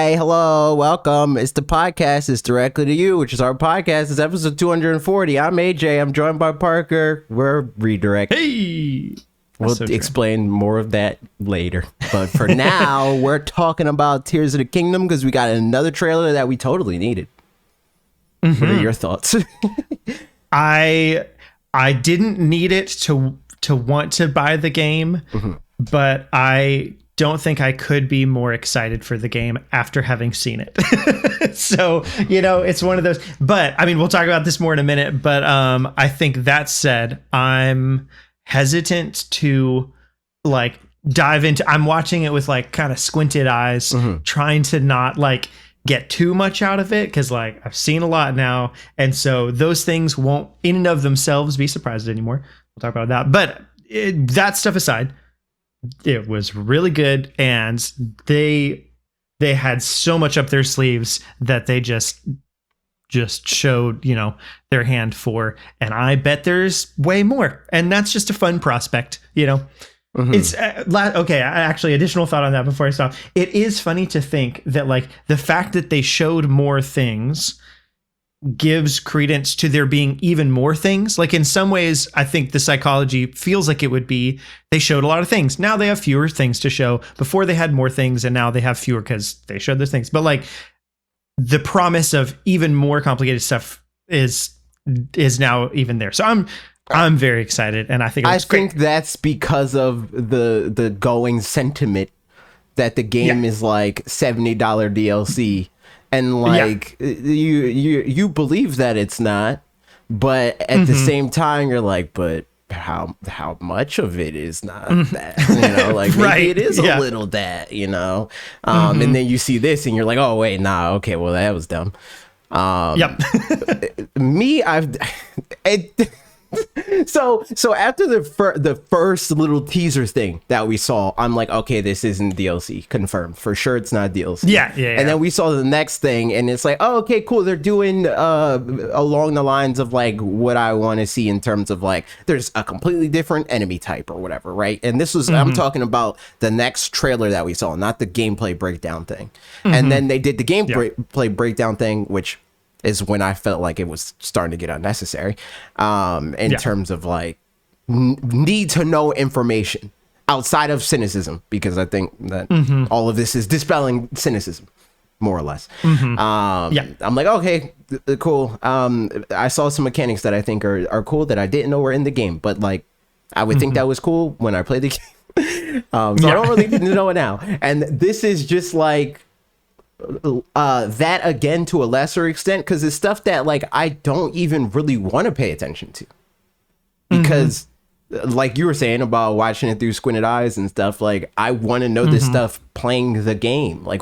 Hi, hello, welcome. It's the podcast. It's directly to you, which is our podcast. It's episode 240. I'm AJ. I'm joined by Parker. We're Redirect. Hey! We'll explain more of that later. But for now, we're talking about Tears of the Kingdom because we got another trailer that we totally needed. What are your thoughts? I didn't need it to want to buy the game, but I don't think I could be more excited for the game after having seen it. So, it's one of those. But I mean, we'll talk about this more in a minute. But I think that said, I'm hesitant to dive into. I'm watching it with kind of squinted eyes, trying to not get too much out of it because I've seen a lot now, and so those things won't in and of themselves be surprises anymore. We'll talk about that. But that stuff aside, it was really good, and they had so much up their sleeves that they just showed their hand for, and I bet there's way more, and that's just a fun prospect. It's okay. Actually, additional thought on that before I stop. It is funny to think that the fact that they showed more things gives credence to there being even more things. In some ways, I think the psychology feels like it would be they showed a lot of things. Now they have fewer things to show. Before they had more things, and now they have fewer because they showed those things. But the promise of even more complicated stuff is now even there. So I'm very excited, and I think think that's because of the going sentiment that the game is $70 DLC, and you believe that it's not, but at the same time you're but how much of it is not that, maybe it is a little that, and then you see this and you're oh wait, nah, okay, well that was dumb. So after the first little teaser thing that we saw, I'm okay, this isn't DLC, confirmed for sure. It's not DLC. Yeah. And then we saw the next thing, and it's oh, okay, cool. They're doing along the lines of what I want to see in terms of there's a completely different enemy type or whatever, right? And this was I'm talking about the next trailer that we saw, not the gameplay breakdown thing. And then they did the gameplay breakdown thing, which is when I felt it was starting to get unnecessary in terms of need to know information outside of cynicism, because I think that all of this is dispelling cynicism, more or less. I'm okay, cool. I saw some mechanics that I think are cool that I didn't know were in the game, but I would think that was cool when I played the game. I don't really need to know it now. And this is just that again to a lesser extent, because it's stuff that I don't even really want to pay attention to, because you were saying about watching it through squinted eyes and stuff, I want to know this stuff playing the game. What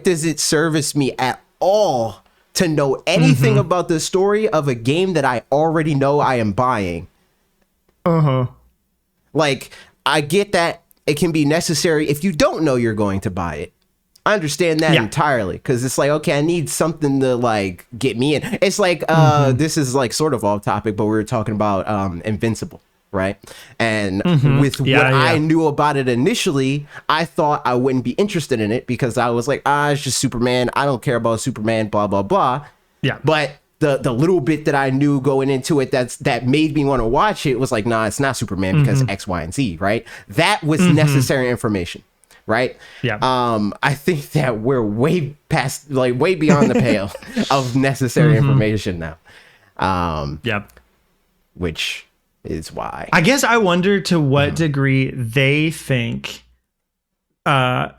does it service me at all to know anything about the story of a game that I already know I am buying? I get that it can be necessary if you don't know you're going to buy it. I understand that entirely, because it's okay, I need something to get me in. It's this is sort of off topic, but we were talking about Invincible, right? And with what I knew about it initially, I thought I wouldn't be interested in it because I was it's just Superman. I don't care about Superman, blah blah blah. Yeah. But the little bit that I knew going into it that made me want to watch it was nah, it's not Superman because X, Y, and Z, right? That was necessary information. Right. Yeah. I think that we're way past, way beyond the pale of necessary information now. Which is why I guess I wonder to what degree they think, or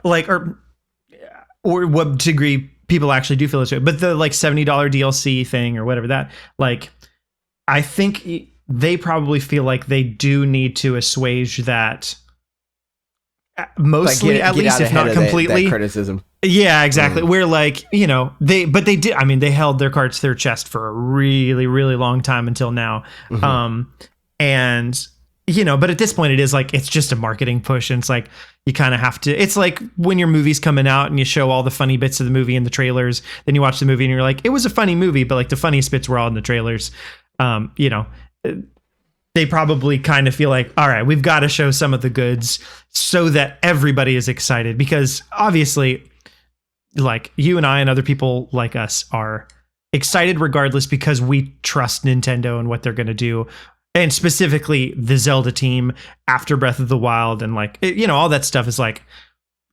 what degree people actually do feel this way. But the $70 DLC thing or whatever that, I think they probably feel they do need to assuage that. Mostly, at least, if not completely, that criticism. Yeah, exactly. Where they did. I mean, they held their cards to their chest for a really, really long time until now. And but at this point, it is it's just a marketing push, and it's you kind of have to. It's when your movie's coming out and you show all the funny bits of the movie in the trailers, then you watch the movie and you're it was a funny movie, but the funniest bits were all in the trailers. they probably kind of feel like, all right, we've got to show some of the goods so that everybody is excited, because obviously, like, you and I and other people like us are excited regardless, because we trust Nintendo and what they're going to do, and specifically the Zelda team after Breath of the Wild, and like, all that stuff is like,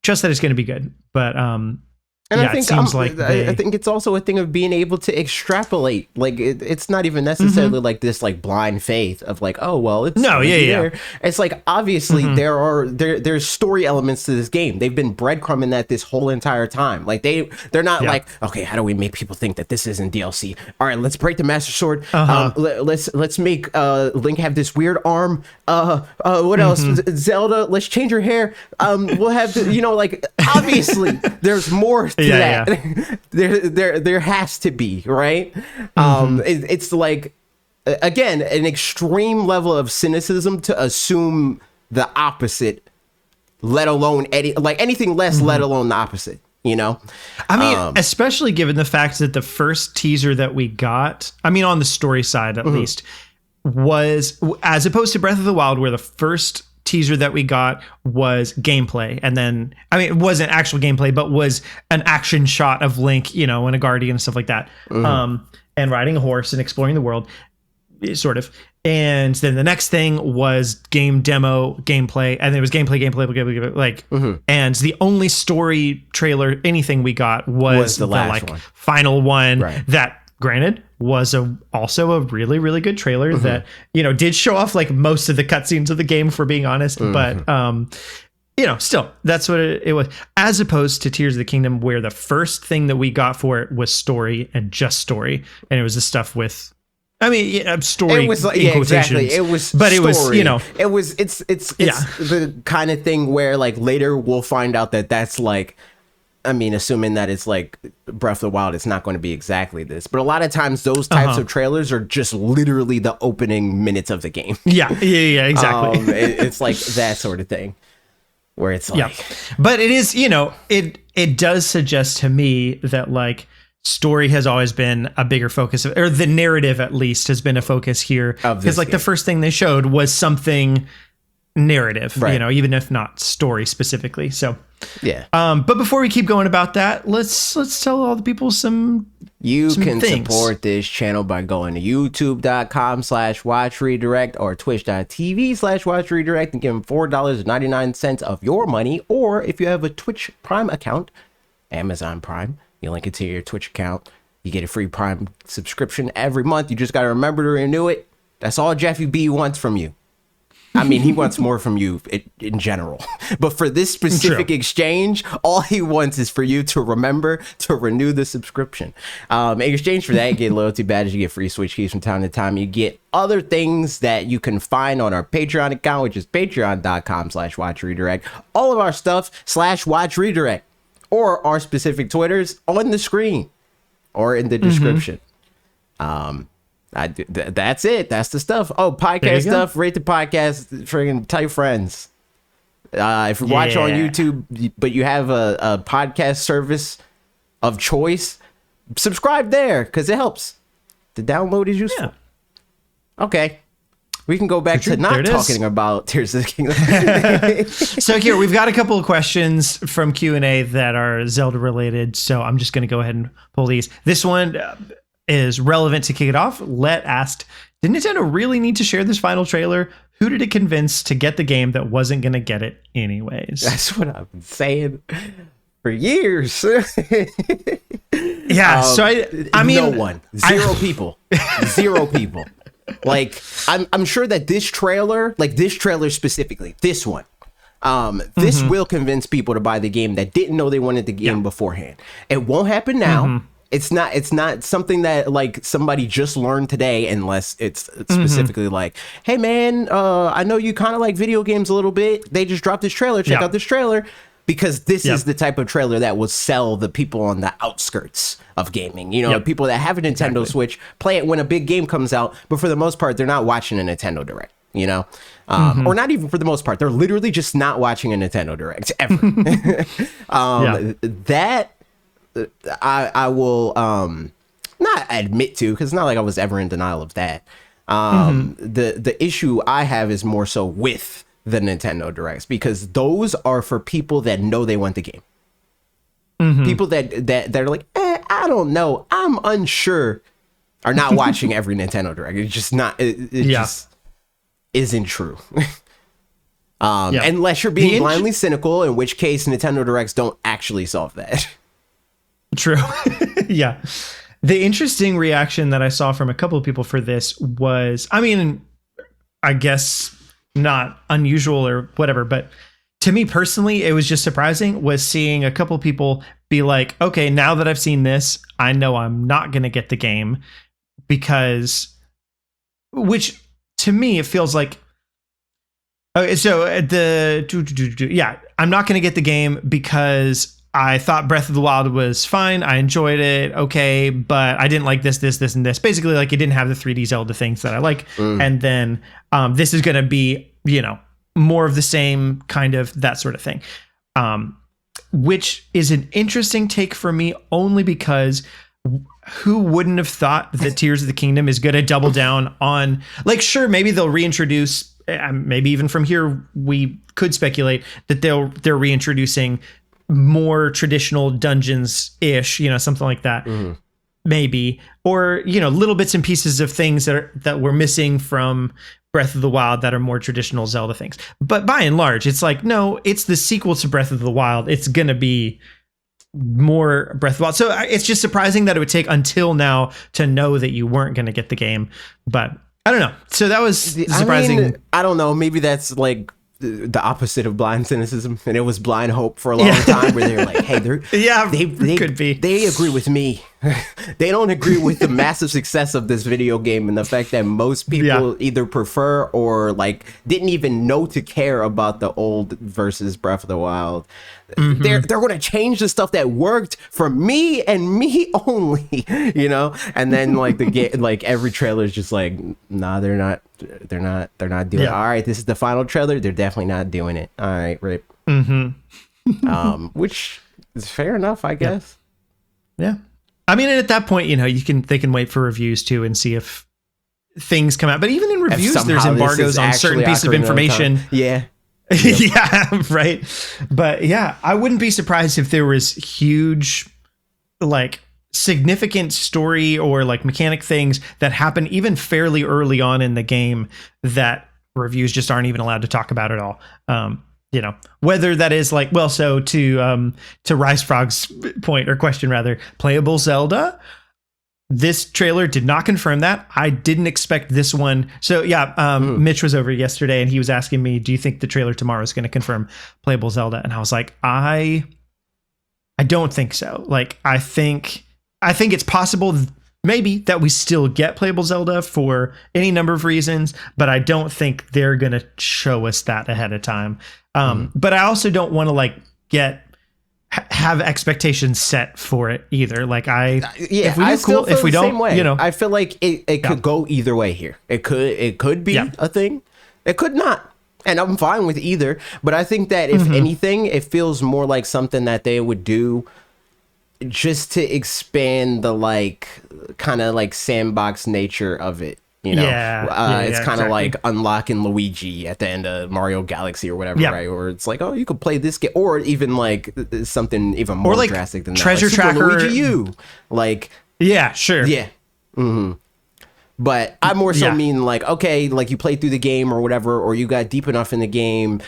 trust that it's going to be good. But and yeah, I think it seems like I think it's also a thing of being able to extrapolate. Like, it's not even necessarily like this like blind faith of like, oh well, it's there. It's like, obviously there's story elements to this game. They've been breadcrumbing that this whole entire time. Like they're not like, okay, how do we make people think that this isn't DLC? All right, let's break the Master Sword. Let's make Link have this weird arm. What else? Zelda, let's change her hair. We'll have like, obviously there's more to that. There has to be, right? It's like, again, an extreme level of cynicism to assume the opposite, let alone anything less, let alone the opposite. I mean, especially given the fact that the first teaser that we got, I mean, on the story side at least, was, as opposed to Breath of the Wild, where the first teaser that we got was gameplay, and then, I mean, it wasn't actual gameplay, but was an action shot of Link, and a guardian and stuff like that, and riding a horse and exploring the world, sort of. And then the next thing was game demo gameplay, and it was gameplay, like, and the only story trailer, anything we got was the last one. Final one, right. That, granted, was also a really, really good trailer that, did show off like most of the cutscenes of the game, for being honest. But, still, that's what it was. As opposed to Tears of the Kingdom, where the first thing that we got for it was story, and just story. And it was the stuff with, I mean, story. It was like, exactly. It was, but story. It was, it's the kind of thing where, like, later we'll find out that that's like, I mean, assuming that it's like Breath of the Wild, it's not going to be exactly this. But a lot of times those types of trailers are just literally the opening minutes of the game. Yeah, exactly. It's like that sort of thing where it's like... Yeah. But it is, it does suggest to me that, like, story has always been a bigger focus, or the narrative at least has been a focus here. Because, like, the first thing they showed was something narrative, right. Even if not story specifically. So... yeah. But before we keep going about that, let's tell all the people some can things. Support this channel by going to youtube.com/watchredirect or twitch.tv/watchredirect and give them $4.99 of your money. Or if you have a Twitch Prime account, Amazon Prime, you link it to your Twitch account, you get a free Prime subscription every month. You just got to remember to renew it. That's all Jeffy B wants from you. I mean, he wants more from you in general. But for this specific exchange, all he wants is for you to remember to renew the subscription. In exchange for that, you get loyalty badges, you get free Switch keys from time to time. You get other things that you can find on our Patreon account, which is patreon.com/watchredirect. All of our stuff /watchredirect, or our specific Twitters on the screen or in the description. That's it. That's the stuff. Oh, podcast stuff. Rate the podcast. Friggin' tell your friends. If you watch on YouTube, but you have a podcast service of choice, subscribe there because it helps. The download is useful. Yeah. Okay. We can go back to not talking about Tears of the Kingdom. So here, we've got a couple of questions from Q&A that are Zelda related. So I'm just going to go ahead and pull these. This one... is relevant to kick it off. Let asked, did Nintendo really need to share this final trailer? Who did it convince to get the game that wasn't going to get it anyways? That's what I've been saying for years. Yeah, so I mean... No one. Zero people. Zero people. Like, I'm sure that this trailer specifically, this one, this will convince people to buy the game that didn't know they wanted the game beforehand. It won't happen now. It's not something that like somebody just learned today, unless it's specifically like, hey man, I know you kind of like video games a little bit. They just dropped this trailer. Check out this trailer, because this is the type of trailer that will sell the people on the outskirts of gaming. People that have a Nintendo Switch, play it when a big game comes out, but for the most part, they're not watching a Nintendo Direct. Or not even for the most part, they're literally just not watching a Nintendo Direct ever. That. I will not admit to, because it's not like I was ever in denial of that. The issue I have is more so with the Nintendo Directs, because those are for people that know they want the game. People that are like, I don't know, I'm unsure, are not watching every Nintendo Direct. It's just not. It just isn't true. Unless you're being blindly cynical, in which case Nintendo Directs don't actually solve that. True. Yeah. The interesting reaction that I saw from a couple of people for this was, I mean, I guess not unusual or whatever, but to me personally, it was just surprising, was seeing a couple of people be like, okay, now that I've seen this, I know I'm not going to get the game, because, which to me, it feels like, okay, so I'm not going to get the game because I thought Breath of the Wild was fine. I enjoyed it. Okay. But I didn't like this, and this. Basically, like, it didn't have the 3D Zelda things that I like. And then this is going to be, more of the same, kind of that sort of thing. Which is an interesting take for me, only because who wouldn't have thought that Tears of the Kingdom is going to double down on, like, sure, maybe they'll reintroduce, maybe even from here, we could speculate that they're reintroducing more traditional dungeons-ish, something like that. Maybe, or little bits and pieces of things that were missing from Breath of the Wild that are more traditional Zelda things. But by and large, it's like, no, it's the sequel to Breath of the Wild. It's gonna be more Breath of the Wild. So it's just surprising that it would take until now to know that you weren't gonna get the game. But I don't know. So that was surprising. I mean, I don't know. Maybe that's like the opposite of blind cynicism, and it was blind hope for a long time, where they're like, hey, they could be, they agree with me. They don't agree with the massive success of this video game and the fact that most people either prefer or like didn't even know to care about the old versus Breath of the Wild. They're going to change the stuff that worked for me and me only, and then like like every trailer is just like, nah, they're not doing it. All right, this is the final trailer. They're definitely not doing it. All right, rip. Which is fair enough, I guess. Yeah. I mean, and at that point, they can wait for reviews too and see if things come out. But even in reviews, there's embargoes on certain pieces of information. Yeah. Yeah, right. But yeah, I wouldn't be surprised if there was huge, like, significant story or like mechanic things that happen even fairly early on in the game that reviews just aren't even allowed to talk about at all. Whether that is like, well, so to Rice Frog's point or question rather, playable Zelda. This trailer did not confirm that. I didn't expect this one. So yeah, Mitch was over yesterday and he was asking me, do you think the trailer tomorrow is going to confirm playable Zelda? And I was like, I don't think so. Like, I think it's possible maybe that we still get playable Zelda for any number of reasons, but I don't think they're going to show us that ahead of time. But I also don't want to like have expectations set for it either. Like if we do cool, if we don't, I feel like it could go either way here. It could be a thing. It could not. And I'm fine with either. But I think that if anything, it feels more like something that they would do just to expand the like kind of like sandbox nature of it. It's kind of like unlocking Luigi at the end of Mario Galaxy or whatever, right? Or it's like, oh, you could play this game, or even like something even more like drastic than Treasure that. Like Tracker, Luigi U, like sure, But I more so mean like, okay, like you played through the game or whatever, or you got deep enough in the game,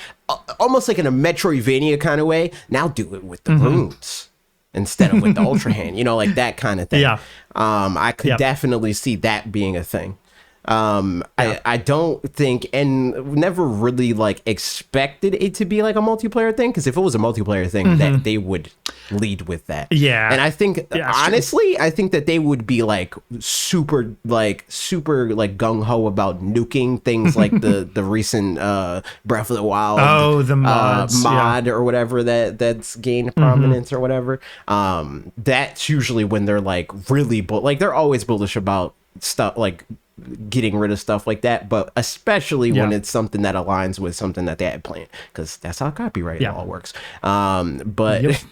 almost like in a Metroidvania kind of way. Now do it with the runes instead of with the Ultra Hand, like that kind of thing. I could definitely see that being a thing. I don't think, and never really like expected it to be like a multiplayer thing, because if it was a multiplayer thing, that they would lead with that. And I think honestly, I think that they would be like super gung-ho about nuking things like the recent Breath of the Wild the mod or whatever that's gained prominence or whatever. That's usually when they're like really they're always bullish about stuff like getting rid of stuff like that, but especially when it's something that aligns with something that they had planned, because that's how copyright law works. But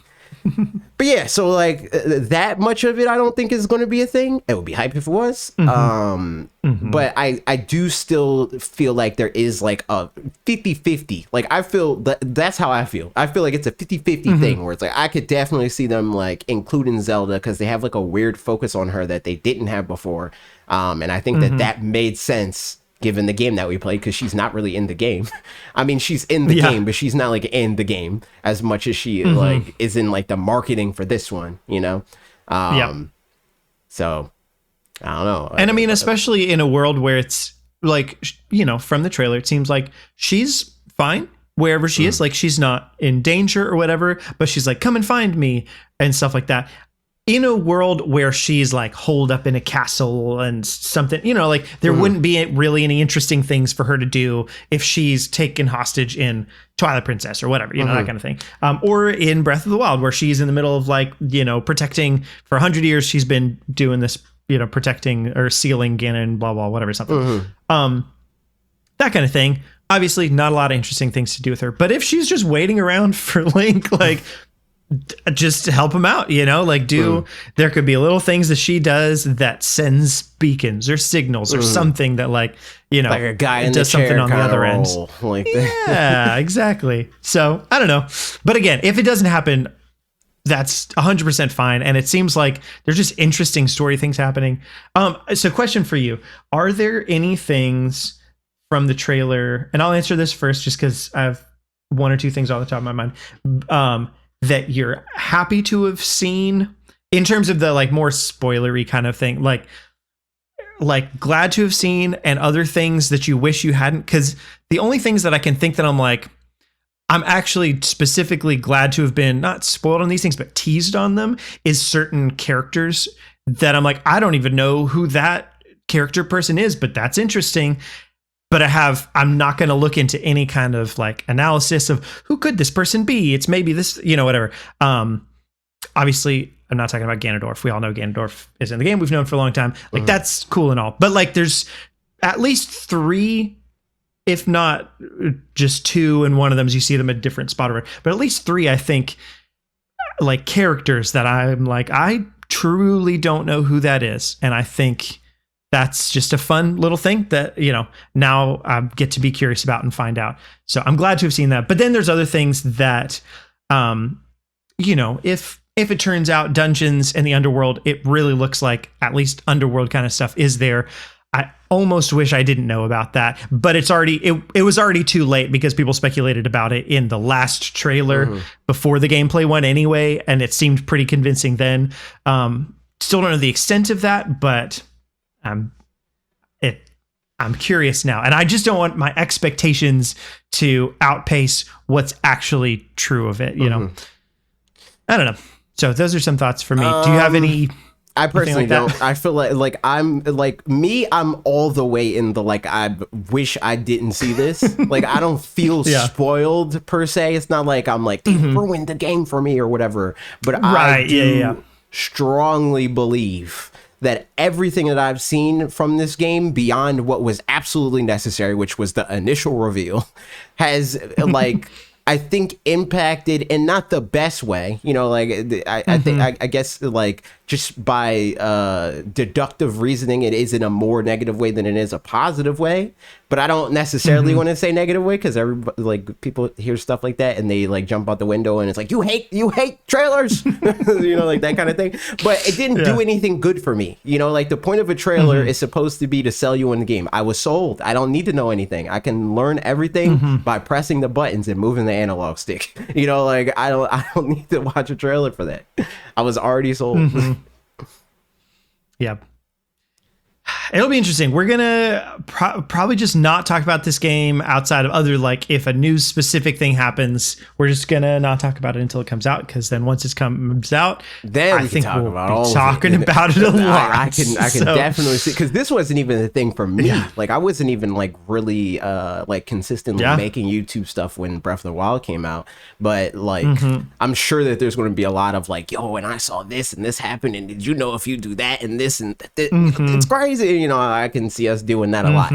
But yeah, so like that much of it, I don't think is going to be a thing. It would be hype if it was. But I do still feel like there is like a 50-50. Like I feel that's how I feel. I feel like it's a 50-50 thing where it's like I could definitely see them like including Zelda because they have like a weird focus on her that they didn't have before. And I think that made sense given the game that we played, because she's not really in the game. I mean, she's in the game, but she's not like in the game as much as she like is in like the marketing for this one, you know? So I don't know. And I mean, especially in a world where it's like, you know, from the trailer, it seems like she's fine wherever she is. Like she's not in danger or whatever, but she's like, come and find me and stuff like that. In a world where she's like holed up in a castle and something, you know, like there wouldn't be really any interesting things for her to do if she's taken hostage in Twilight Princess or whatever, you know, that kind of thing. Or in Breath of the Wild, where she's in the middle of like, you know, protecting for 100 years. She's been doing this, you know, protecting or sealing Ganon, blah, blah, whatever, something. That kind of thing. Obviously, not a lot of interesting things to do with her. But if she's just waiting around for Link, like, just to help him out, you know, like there could be little things that she does that sends beacons or signals or something that like, you know, like a guy in does the chair something on the other end. Like yeah, exactly. So I don't know. But again, if it doesn't happen, that's 100% fine. And it seems like there's just interesting story things happening. So question for you. Are there any things from the trailer, and I'll answer this first just because I have one or two things off the top of my mind, that you're happy to have seen in terms of the like more spoilery kind of thing, like glad to have seen, and other things that you wish you hadn't? Because the only things that I can think that I'm like, I'm actually specifically glad to have been not spoiled on these things, but teased on them, is certain characters that I'm like, I don't even know who that character person is, but that's interesting. But I'm not going to look into any kind of like analysis of who could this person be. It's maybe this, you know, whatever. Obviously, I'm not talking about Ganondorf. We all know Ganondorf is in the game. We've known for a long time. Like that's cool and all. But like there's at least 3, if not just 2, and one of them is you see them at a different spot. But at least 3, I think, like characters that I'm like, I truly don't know who that is. And I think that's just a fun little thing that, you know, now I get to be curious about and find out. So I'm glad to have seen that. But then there's other things that, you know, if it turns out dungeons and the underworld, it really looks like at least underworld kind of stuff is there. I almost wish I didn't know about that, but it's already, it was already too late because people speculated about it in the last trailer before the gameplay one anyway. And it seemed pretty convincing then. Still don't know the extent of that, but I'm curious now, and I just don't want my expectations to outpace what's actually true of it. You know, I don't know. So those are some thoughts for me. Do you have any? I personally don't. I feel like I'm all the way in the like I wish I didn't see this. Like I don't feel spoiled per se. It's not like I'm like they ruined the game for me or whatever. But I do strongly believe that everything that I've seen from this game beyond what was absolutely necessary, which was the initial reveal, has like I think impacted in not the best way, you know, like I think I guess like just by deductive reasoning, it is in a more negative way than it is a positive way. But I don't necessarily want to say negative way because everybody, like people hear stuff like that and they like jump out the window and it's like you hate trailers, you know, like that kind of thing. But it didn't do anything good for me, you know. Like the point of a trailer is supposed to be to sell you in the game. I was sold. I don't need to know anything. I can learn everything by pressing the buttons and moving the analog stick. You know, like I don't need to watch a trailer for that. I was already sold. Yeah. It'll be interesting. We're going to probably just not talk about this game outside of other, like if a news specific thing happens, we're just going to not talk about it until it comes out. Cause then once it comes out, then I think we'll be talking about it a lot. I can definitely see, cause this wasn't even a thing for me. Yeah. Like I wasn't even like really like consistently making YouTube stuff when Breath of the Wild came out. But like, I'm sure that there's going to be a lot of like, yo, and I saw this and this happened. And did you know if you do that and this and that, it's crazy. you know, I can see us doing that a lot.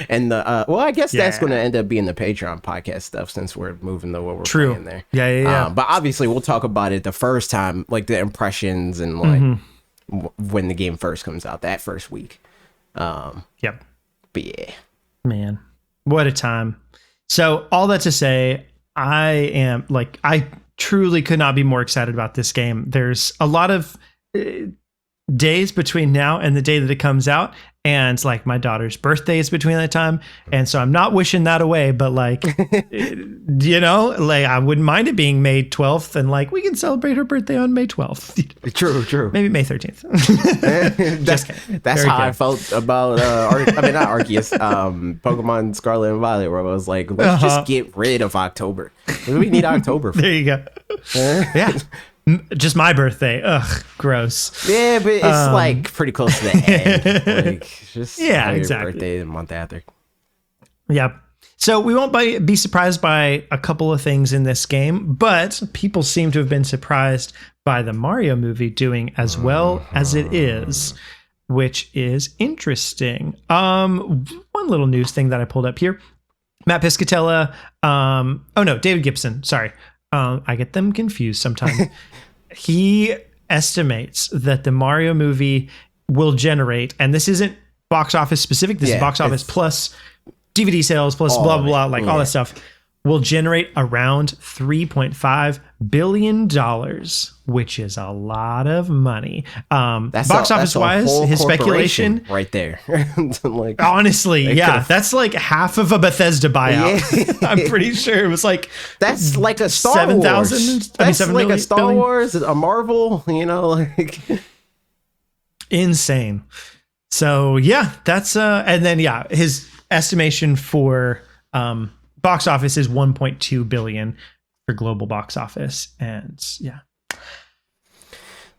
And the well, I guess that's going to end up being the Patreon podcast stuff since we're moving to what we're playing there. Yeah. But obviously, we'll talk about it the first time, like the impressions and like when the game first comes out that first week. Yep. But yeah, man, what a time. So all that to say, I truly could not be more excited about this game. There's a lot of days between now and the day that it comes out, and like my daughter's birthday is between that time, and so I'm not wishing that away, but like you know, like I wouldn't mind it being May 12th, and like we can celebrate her birthday on May 12th. True. Maybe May 13th. That's how I felt about not Arceus, Pokemon Scarlet and Violet, where I was like, let's just get rid of October. We need October. There you go. Yeah. Just my birthday. Ugh, gross. Yeah, but it's like pretty close to the end. Like, just exactly. Birthday the month after. Yep. So we won't be surprised by a couple of things in this game, but people seem to have been surprised by the Mario movie doing as well as it is, which is interesting. One little news thing that I pulled up here. Matt Piscatella. David Gibson. Sorry. I get them confused sometimes. He estimates that the Mario movie will generate, and this isn't box office specific, this is box office plus DVD sales plus blah, blah, blah, like all that stuff, will generate around $3.5 billion, which is a lot of money. Box office wise, his speculation right there. Like, honestly, that's like half of a Bethesda buyout. I'm pretty sure it was like that's like a Star 7,000. Wars. That's like a Star Wars, a Marvel. You know, like insane. So yeah, that's and then his estimation for box office is 1.2 billion for global box office, and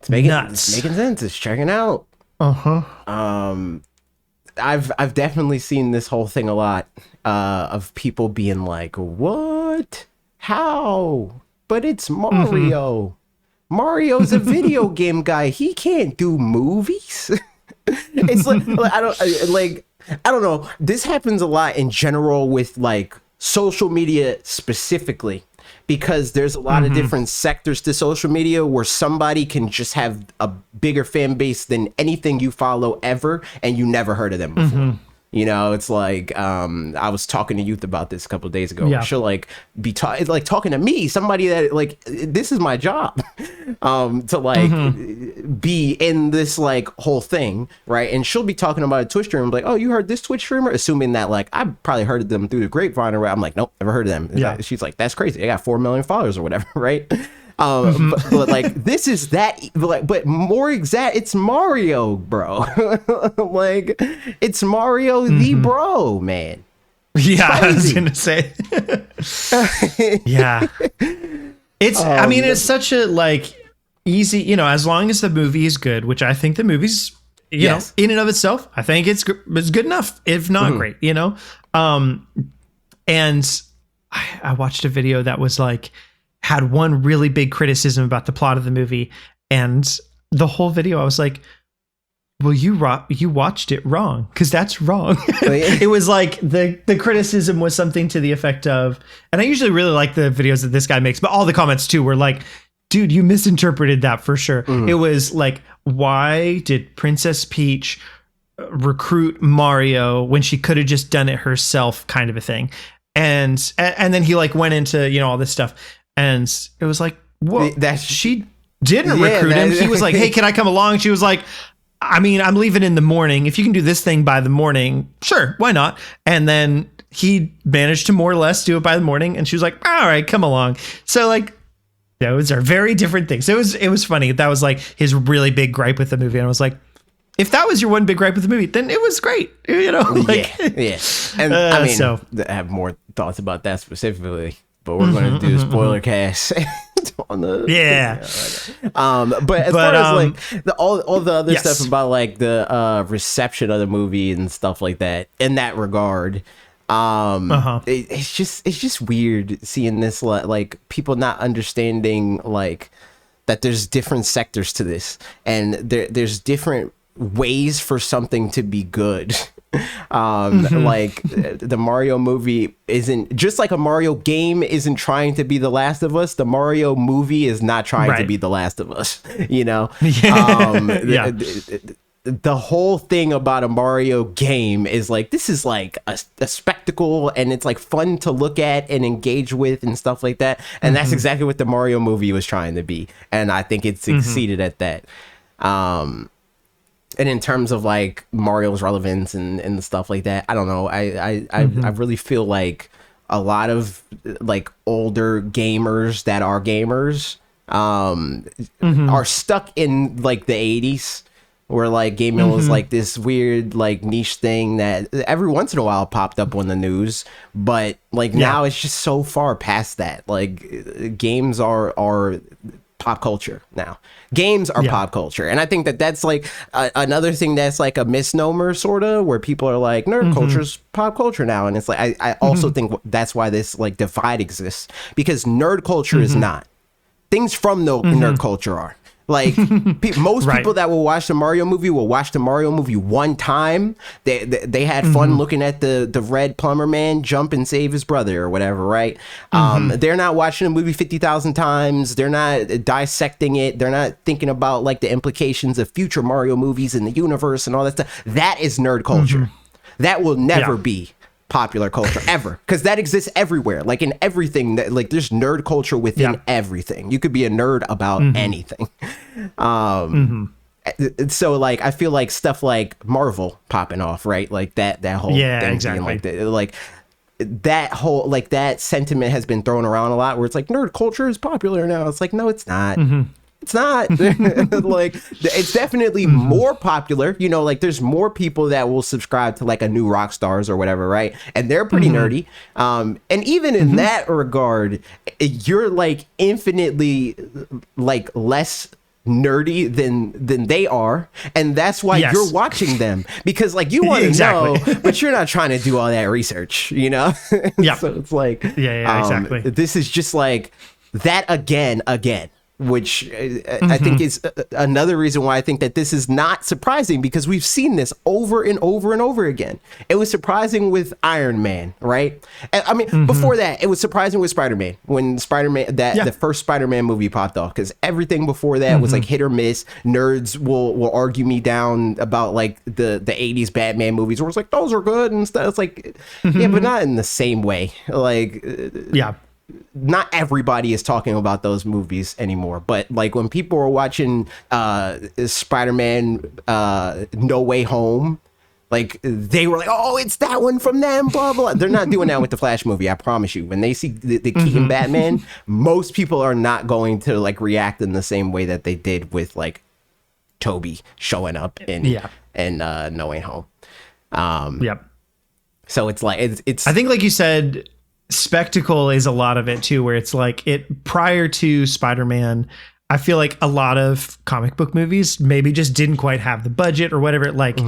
it's making sense. It's checking out. I've definitely seen this whole thing a lot of people being like, "What? How? But it's Mario. Mario's a video game guy. He can't do movies." It's like I don't know. This happens a lot in general with like social media specifically, because there's a lot of different sectors to social media where somebody can just have a bigger fan base than anything you follow ever, and you never heard of them before. You know, it's like I was talking to Youth about this a couple of days ago. She'll like be talking to me, somebody that like this is my job, to like be in this like whole thing, right? And she'll be talking about a Twitch streamer, like, "Oh, you heard this Twitch streamer?" Assuming that like I probably heard of them through the grapevine, or I'm like, "Nope, never heard of them." She's like, "That's crazy. I got 4 million followers or whatever," right? But like this is that, but more exact, it's Mario, bro. Like it's Mario the bro, man. I was gonna say. It's I mean, it's such a like easy, you know, as long as the movie is good, which I think the movie's you know in and of itself, I think it's good enough, if not great, you know. And I watched a video that was like had one really big criticism about the plot of the movie, and the whole video I was like, well, you watched it wrong, because that's wrong. It was like the criticism was something to the effect of, and I usually really like the videos that this guy makes, but all the comments too were like, dude, you misinterpreted that for sure. It was like, why did Princess Peach recruit Mario when she could have just done it herself, kind of a thing. And then he like went into, you know, all this stuff. And it was like, whoa, she didn't recruit him. He was like, hey, can I come along? She was like, I mean, I'm leaving in the morning. If you can do this thing by the morning, sure, why not? And then he managed to more or less do it by the morning. And she was like, all right, come along. So like, those are very different things. It was funny. That was like his really big gripe with the movie. And I was like, if that was your one big gripe with the movie, then it was great. You know, like, yeah. And I mean, I have more thoughts about that specifically, but we're going to do a spoiler cast on the but as far as like all the other stuff about like the reception of the movie and stuff like that, in that regard, it's just weird seeing this, like people not understanding like that there's different sectors to this, and there's different ways for something to be good. Like the Mario movie isn't just like a Mario game isn't trying to be The Last of Us. The Mario movie is not trying to be The Last of Us, you know? Yeah. The whole thing about a Mario game is like, this is like a spectacle, and it's like fun to look at and engage with and stuff like that. And that's exactly what the Mario movie was trying to be. And I think it succeeded at that. And in terms of like Mario's relevance and stuff like that, I don't know. I really feel like a lot of like older gamers that are gamers are stuck in like the 80s, where like gaming was like this weird like niche thing that every once in a while popped up on the news, but like now it's just so far past that. Like games are pop culture now. Games are pop culture, and I think that that's like another thing that's like a misnomer, sort of, where people are like, nerd culture's pop culture now, and it's like I also think that's why this like divide exists, because nerd culture is not. Things from the nerd culture are. Like most people that will watch the Mario movie will watch the Mario movie one time. They had fun looking at the red plumber man jump and save his brother or whatever, right? They're not watching the movie 50,000 times. They're not dissecting it. They're not thinking about like the implications of future Mario movies in the universe and all that stuff. That is nerd culture. That will never be popular culture ever, because that exists everywhere, like in everything. That like there's nerd culture within everything. You could be a nerd about anything. So like I feel like stuff like Marvel popping off, right? Like that whole thing being like that whole like that sentiment has been thrown around a lot, where it's like nerd culture is popular now. It's like, no, it's not. It's not. Like it's definitely more popular, you know, like there's more people that will subscribe to like a new rock stars or whatever, right? And they're pretty nerdy. And even in that regard, you're like infinitely like less nerdy than they are, and that's why you're watching them, because like you want to know, but you're not trying to do all that research, you know? So it's like exactly. This is just like that again, which I think is another reason why I think that this is not surprising, because we've seen this over and over and over again. It was surprising with Iron Man, right? I mean, before that, it was surprising with Spider-Man, when Spider-Man, the first Spider-Man movie popped off, because everything before that was like hit or miss. Nerds will argue me down about like the 80s Batman movies, where it's like, those are good and stuff. It's like, yeah, but not in the same way. Like, not everybody is talking about those movies anymore, but like when people were watching Spider-Man No Way Home, like they were like, oh, it's that one from them, blah blah. They're not doing that with the Flash movie, I promise you. When they see the Keaton Batman, most people are not going to like react in the same way that they did with like Toby showing up in No Way Home. So it's like it's I think, like you said, spectacle is a lot of it too, where it's like it prior to Spider-Man, I feel like a lot of comic book movies maybe just didn't quite have the budget or whatever, like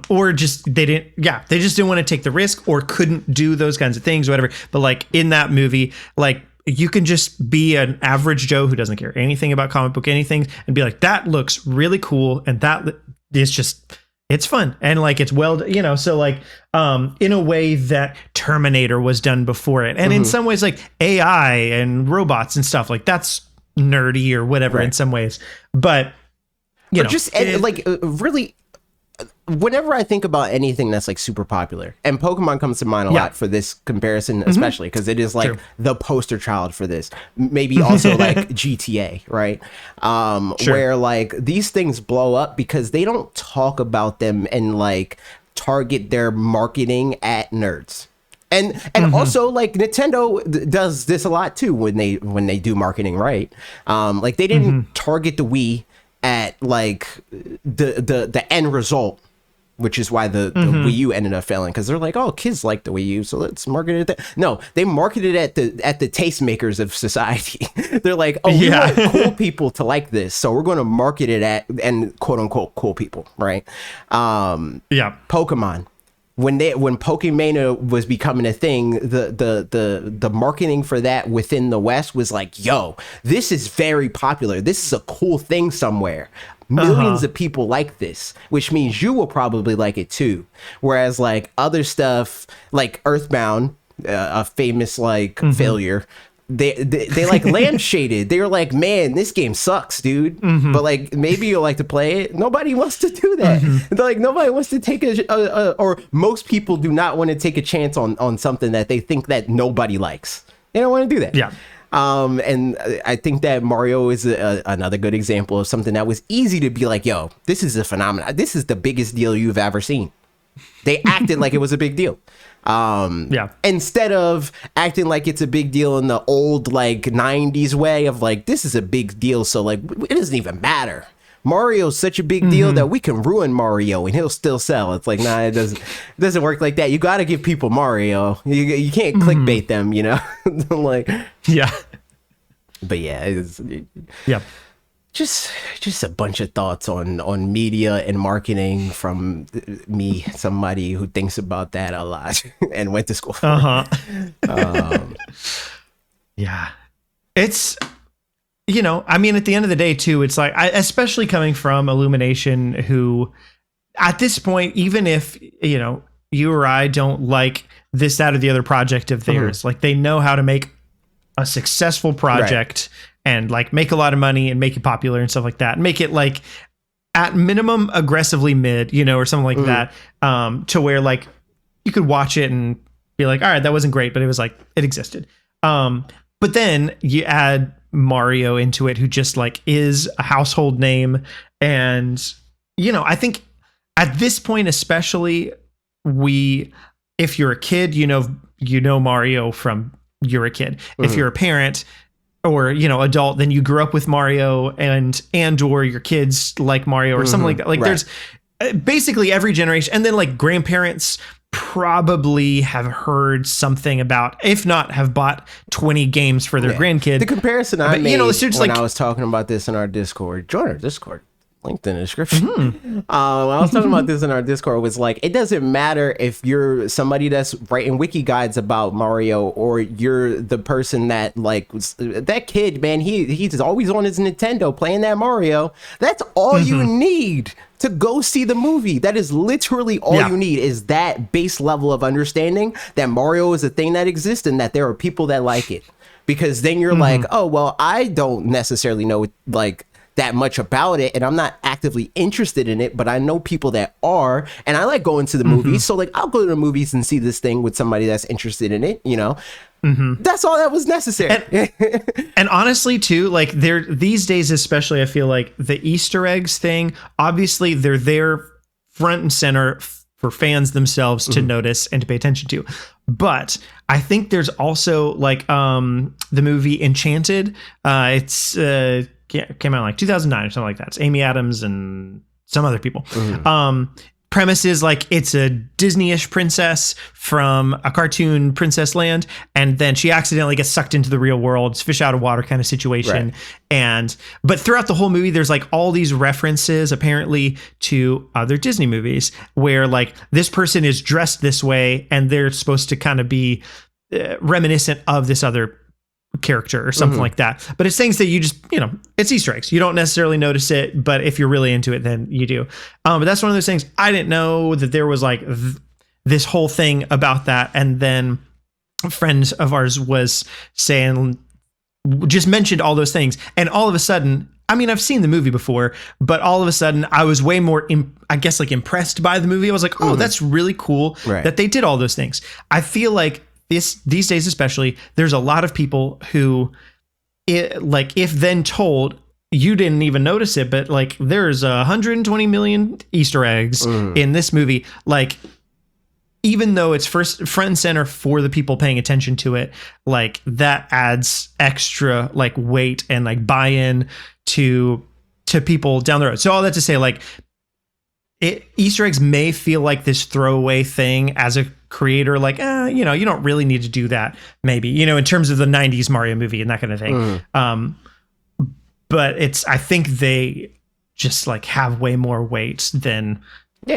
or just they just didn't want to take the risk or couldn't do those kinds of things, whatever. But like in that movie, like you can just be an average Joe who doesn't care anything about comic book anything and be like, that looks really cool, and that is just, it's fun, and like it's well, you know, so like in a way that Terminator was done before it, and in some ways like AI and robots and stuff, like that's nerdy or whatever in some ways, but you know, just really, whenever I think about anything that's like super popular, and Pokemon comes to mind a lot for this comparison, especially because it is like the poster child for this. Maybe also like GTA, right? Where like these things blow up because they don't talk about them and like target their marketing at nerds. And also like Nintendo does this a lot too when they do marketing right. Like they didn't target the Wii at like the end result, which is why the Wii U ended up failing, because they're like, oh, kids like the Wii U, so let's market it. No, they marketed at the tastemakers of society. They're like, oh, we want cool people to like this, so we're going to market it at and quote unquote cool people, right? Pokemon. When Pokemania was becoming a thing, the marketing for that within the West was like, yo, this is very popular. This is a cool thing somewhere. millions of people like this, which means you will probably like it too. Whereas like other stuff like Earthbound, a famous like failure, they like lampshaded. They were like, man, this game sucks, dude. But like maybe you'll like to play it. Nobody wants to do that. They're like, nobody wants to take or most people do not want to take a chance on something that they think that nobody likes. They don't want to do that. Yeah. And I think that Mario is another good example of something that was easy to be like, yo, this is a phenomenon. This is the biggest deal you've ever seen. They acted like it was a big deal. Instead of acting like it's a big deal in the old like 90s way of like, this is a big deal, so like it doesn't even matter. Mario's such a big deal that we can ruin Mario and he'll still sell. It's like, nah, it doesn't work like that. You got to give people Mario. You can't clickbait them, you know. Like, yeah. But yeah, it's yeah. Just a bunch of thoughts on media and marketing from me, somebody who thinks about that a lot and went to school for it. Yeah. It's, you know, I mean, at the end of the day too, it's like, especially coming from Illumination, who at this point, even if, you know, you or I don't like this, that, or the other project of theirs, like they know how to make a successful project and like make a lot of money and make it popular and stuff like that. And make it like at minimum aggressively mid, you know, or something like that, to where like you could watch it and be like, all right, that wasn't great, but it was like, it existed. But then you add Mario into it, who just like is a household name. And, you know, I think at this point, especially if you're a kid, you know Mario from you're a kid. If you're a parent or, you know, adult, then you grew up with Mario and or your kids like Mario or something like that. Like there's basically every generation. And then like grandparents probably have heard something about, if not have bought 20 games for their grandkid. The comparison I made, you know, it's just when like, I was talking about this in our Discord, join our Discord, linked in the description. When I was talking about this in our Discord, was like, it doesn't matter if you're somebody that's writing wiki guides about Mario or you're the person that like that kid, man, he's always on his Nintendo playing that Mario. That's all you need to go see the movie. That is literally all you need, is that base level of understanding that Mario is a thing that exists and that there are people that like it. Because then you're like, oh, well, I don't necessarily know like that much about it and I'm not actively interested in it, but I know people that are, and I like going to the movies. So like I'll go to the movies and see this thing with somebody that's interested in it, you know. That's all that was necessary. And honestly too, like these days especially, I feel like the Easter eggs thing, obviously they're there front and center for fans themselves to notice and to pay attention to. But I think there's also like the movie Enchanted. It's came out in like 2009 or something like that. It's Amy Adams and some other people. Premise is like it's a Disney-ish princess from a cartoon Princess Land, and then she accidentally gets sucked into the real world. It's fish out of water kind of situation. But throughout the whole movie, there's like all these references apparently to other Disney movies where like this person is dressed this way and they're supposed to kind of be reminiscent of this other character or something like that. But it's things that you just, you know, it's Easter eggs. You don't necessarily notice it, but if you're really into it, then you do. But that's one of those things. I didn't know that there was like this whole thing about that. And then a friend of ours was saying, just mentioned all those things. And all of a sudden, I mean, I've seen the movie before, but all of a sudden I was way more, I guess, like impressed by the movie. I was like, oh, that's really cool that they did all those things. I feel like these days especially, there's a lot of people who, like, if then told, you didn't even notice it, but like there's 120 million Easter eggs in this movie. Like, even though it's front and center for the people paying attention to it, like that adds extra like weight and like buy-in to people down the road. So all that to say, like, Easter eggs may feel like this throwaway thing as a creator, like, you know, you don't really need to do that, maybe, you know, in terms of the 90s Mario movie and that kind of thing. But I think they just like have way more weight than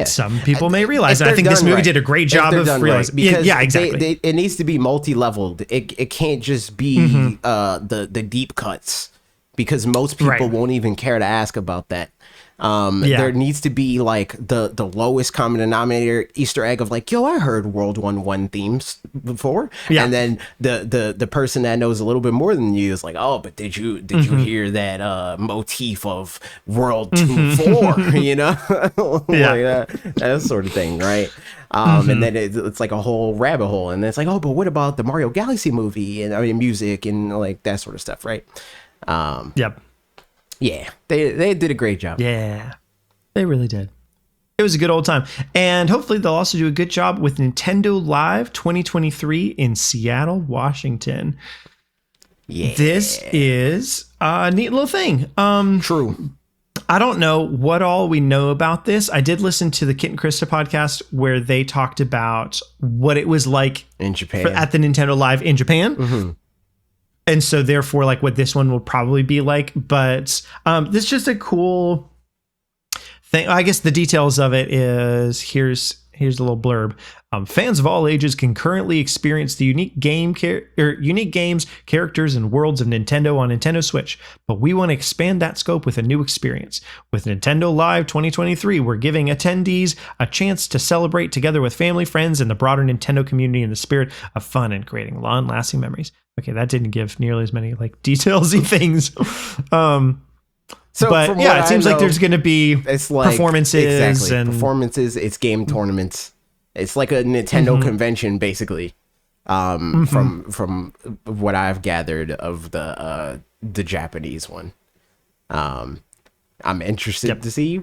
some people may realize. And I think this movie did a great job of realizing. Yeah, exactly. It needs to be multi-leveled. It can't just be the deep cuts, because most people won't even care to ask about that. There needs to be like the lowest common denominator Easter egg of like, yo, I heard World 1-1 themes before. Yeah. And then the person that knows a little bit more than you is like, oh, but did you hear that motif of World 2-4, you know? Like that sort of thing, right? And then it's like a whole rabbit hole, and then it's like, oh, but what about the Mario Galaxy movie and I mean music and like that sort of stuff, right? Yep. Yeah, they did a great job. Yeah, they really did. It was a good old time. And hopefully they'll also do a good job with Nintendo Live 2023 in Seattle, Washington. Yeah. This is a neat little thing. True. I don't know what all we know about this. I did listen to the Kit and Krista podcast where they talked about what it was like in Japan at the Nintendo Live in Japan. Mm-hmm. And so therefore, like what this one will probably be like. But this is just a cool thing. I guess the details of it is here's a little blurb. Fans of all ages can currently experience the unique games, characters, and worlds of Nintendo on Nintendo Switch. But we want to expand that scope with a new experience. With Nintendo Live 2023, we're giving attendees a chance to celebrate together with family, friends, and the broader Nintendo community in the spirit of fun and creating long-lasting memories. Okay, that didn't give nearly as many like detailsy things. So but yeah, it seems like there's going to be performances and performances. It's game tournaments. It's like a Nintendo convention, basically. From what I've gathered of the Japanese one. I'm interested to see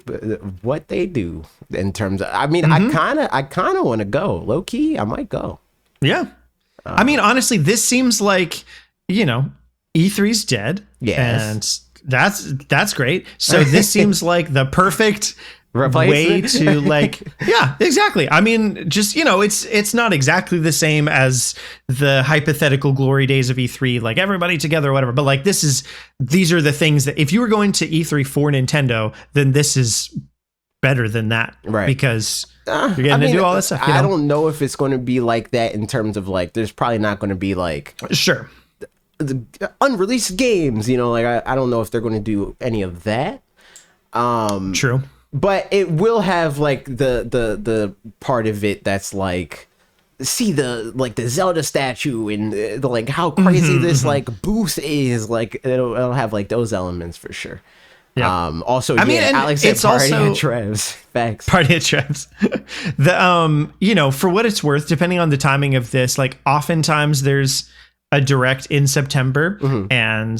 what they do in terms of. I mean, I kind of want to go. Low key, I might go. Yeah, I mean, honestly, this seems like E3's dead. Yes. And that's great. So this seems like the perfect way to like, yeah, exactly. I mean, just, it's not exactly the same as the hypothetical glory days of E3, like everybody together or whatever. But like, these are the things that if you were going to E3 for Nintendo, then this is better than that. Right. Because you're getting to do all this stuff. I don't know if it's going to be like that in terms of like, there's probably not going to be like, sure, the unreleased games, like I don't know if they're going to do any of that. True. But it will have like the part of it that's like, see the Zelda statue and the like how crazy this like booth is, like it'll have like those elements for sure. Yeah. Also, I mean, Alex, it's Party also Trevs. Facts. Party at Trevs. The for what it's worth, depending on the timing of this, like oftentimes there's a direct in September, and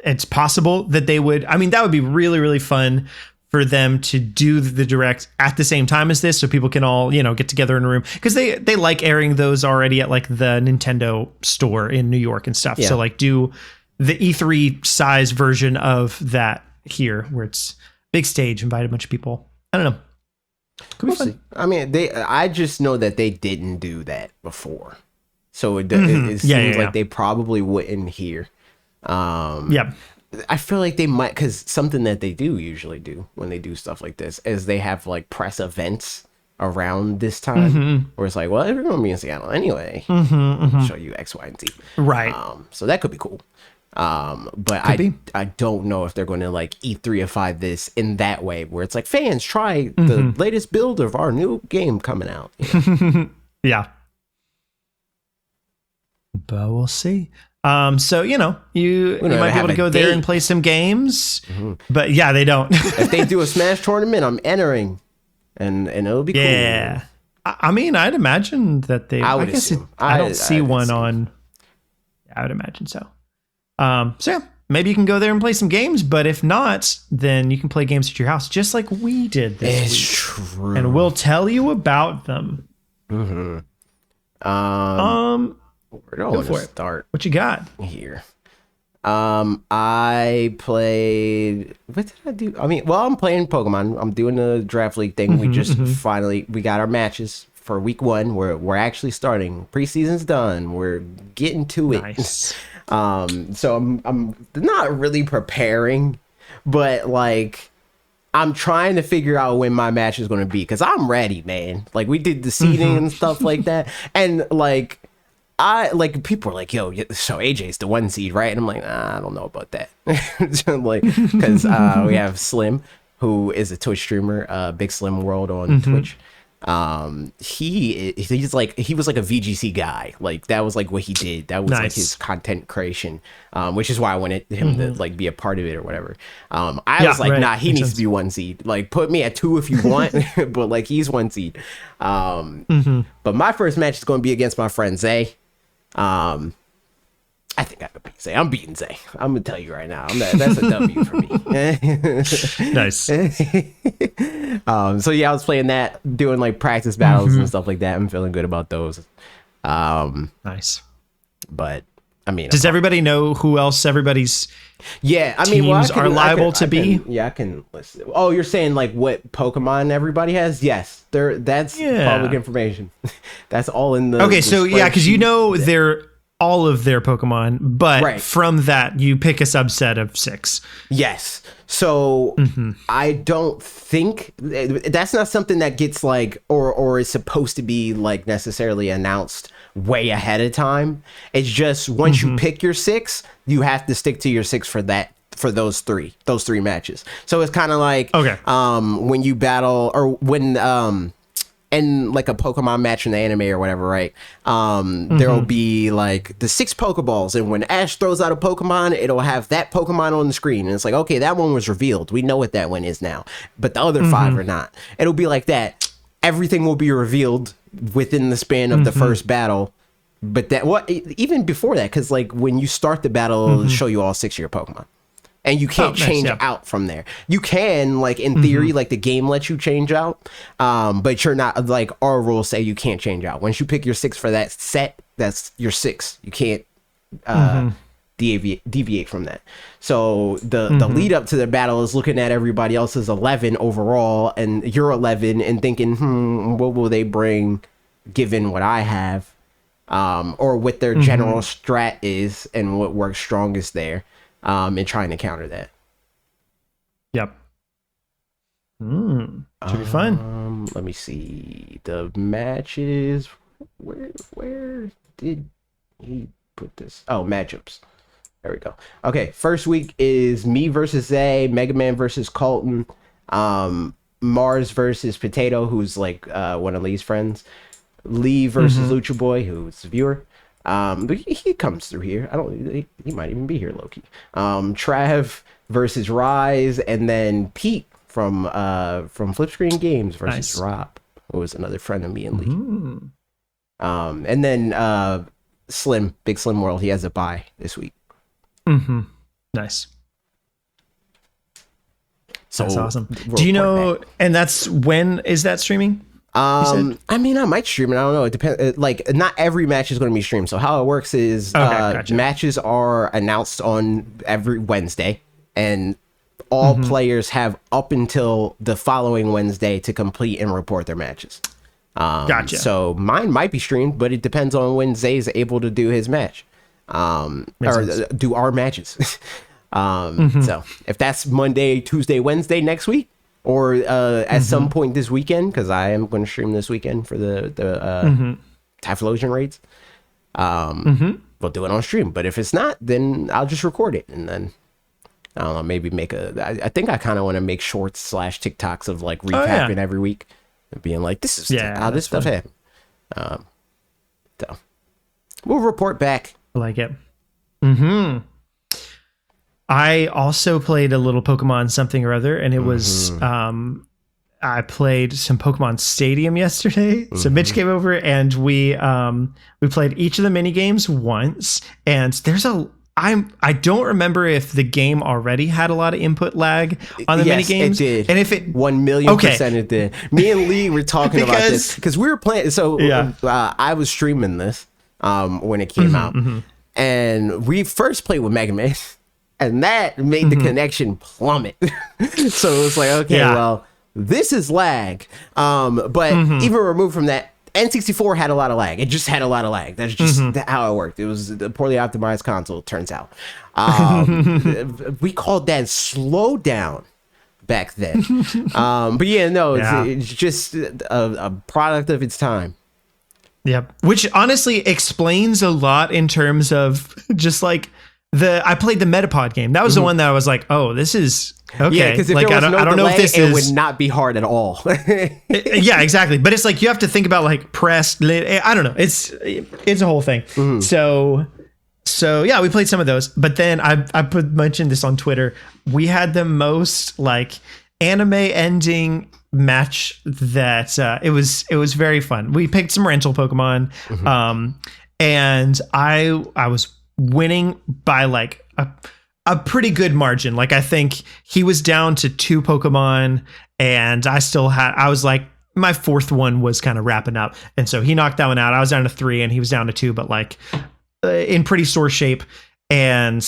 it's possible that they would. I mean, that would be really, really fun for them to do the direct at the same time as this, so people can all get together in a room, because they like airing those already at like the Nintendo store in New York and stuff. Yeah. So like do the E3 size version of that here, where it's big stage, invite a bunch of people. I don't know. Could be fun. I mean, I just know that they didn't do that before. So it seems like they probably wouldn't here. Yeah. I feel like they might, because something that they usually do when they do stuff like this is they have like press events around this time where it's like, well, everyone will be in Seattle anyway. Show you X, Y, and Z. Right. So that could be cool. But I don't know if they're going to like E3ify this in that way where it's like, fans, try the latest build of our new game coming out. Yeah. But we'll see. So you might be able to go there and play some games, but yeah, they don't. If they do a Smash tournament, I'm entering, and it'll be cool. Yeah, I mean, I'd imagine that they. I guess I don't see one on. I would imagine so. So yeah, maybe you can go there and play some games, but if not, then you can play games at your house, just like we did this week. It's true, and we'll tell you about them. Where do I want to start? What you got here? I played. What did I do? I mean, well, I'm playing Pokemon. I'm doing the draft league thing. We just finally got our matches for week 1. We're actually starting. Preseason's done. We're getting to it. Nice. So I'm not really preparing, but like I'm trying to figure out when my match is going to be, because I'm ready, man. Like we did the seeding and stuff like that, and like. People are like, yo, so AJ's the 1 seed, right? And I'm like, I don't know about that. Like, because we have Slim who is a Twitch streamer, Big Slim World on Twitch. He was like a VGC guy. Like that was like what he did. That was like his content creation, which is why I wanted him to like be a part of it or whatever. I was like, nah, he needs to be 1 seed. Like put me at 2 if you want, but like he's 1 seed. But my first match is going to be against my friend Zay. I think I could beat Zay. I'm beating Zay. I'm gonna tell you right now. That's a W for me. Nice. So yeah, I was playing that, doing like practice battles and stuff like that. I'm feeling good about those. Nice. But I mean, does everybody know who else everybody's teams are liable to be? I can list it. Oh, you're saying like what Pokemon everybody has? Yes, that's public information. That's all in the. Okay, so yeah, because they're all of their Pokemon, but from that you pick a subset of 6. Yes. So I don't think that's not something that gets like or is supposed to be like necessarily announced way ahead of time. It's just once you pick your 6, you have to stick to your 6 for those three matches. So it's kind of like when you battle or when in like a Pokemon match in the anime or whatever, right? There'll be like the 6 Pokeballs, and when Ash throws out a Pokemon, it'll have that Pokemon on the screen, and it's like, okay, that one was revealed. We know what that one is now, but the other 5 are not. It'll be like that. Everything will be revealed within the span of the first battle. But even before that, because like when you start the battle, it'll show you all 6 of your Pokemon. And you can't change out from there. You can, like, in theory, like, the game lets you change out. But you're not, like, our rules say you can't change out. Once you pick your 6 for that set, that's your 6. You can't deviate from that. So the lead up to the battle is looking at everybody else's 11 overall, and you're 11, and thinking, what will they bring given what I have? Or what their general strat is, and what works strongest there. And trying to counter that. Yep. Should be fun. Let me see the matches. Where did he put this? Oh, matchups. There we go. Okay, first week is me versus Zay, Mega Man versus Colton, Mars versus Potato, who's like one of Lee's friends, Lee versus Lucha Boy, who's a viewer. But he comes through here. He might even be here, Loki. Trav versus Rise, and then Pete from Flipscreen Games versus Rob, who was another friend of me and Lee. And then Slim, Big Slim World, he has a bye this week. Nice. So that's awesome. Do you know? And that's when is that streaming? I mean, I might stream it. I don't know. It depends. Like, not every match is going to be streamed. So how it works is gotcha. Matches are announced on every Wednesday, and all players have up until the following Wednesday to complete and report their matches. Gotcha. So mine might be streamed, but it depends on when Zay's able to do his match, or do our matches. So if that's Monday, Tuesday, Wednesday next week. Or at some point this weekend, because I am going to stream this weekend for the Typhlosion raids. We'll do it on stream. But if it's not, then I'll just record it. And then, I don't know, maybe make I think I kind of want to make shorts / TikToks of like recapping every week. And being like, this is how this stuff happened. So, we'll report back. I like it. I also played a little Pokemon something or other, and it was I played some Pokemon Stadium yesterday. So Mitch came over and we played each of the mini games once, and there's I don't remember if the game already had a lot of input lag on the mini games. It did. And if it 1,000,000% it did. Me and Lee were talking about this because we were playing. So I was streaming this when it came out, and we first played with Mega Man. And that made the connection plummet. So it was like, okay, well, this is lag. But even removed from that, N64 had a lot of lag. It just had a lot of lag. That's just how it worked. It was a poorly optimized console, it turns out. We called that slowdown back then. But yeah, no, it's just a product of its time. Yep. Which honestly explains a lot in terms of just like, I played the Metapod game. That was the one that I was like, oh, this is Okay. Yeah, because if like, there was no I don't delay, know if this it is would not be hard at all. yeah, exactly. But it's like you have to think about like press. I don't know. It's a whole thing. So yeah, we played some of those. But then I mentioned this on Twitter. We had the most like anime ending match that it was very fun. We picked some rental Pokemon, and I was winning by like a pretty good margin. Like I think he was down to 2 Pokemon, and I was like my 4th one was kind of wrapping up, and so he knocked that one out. I was down to 3, and he was down to 2, but like in pretty sore shape. And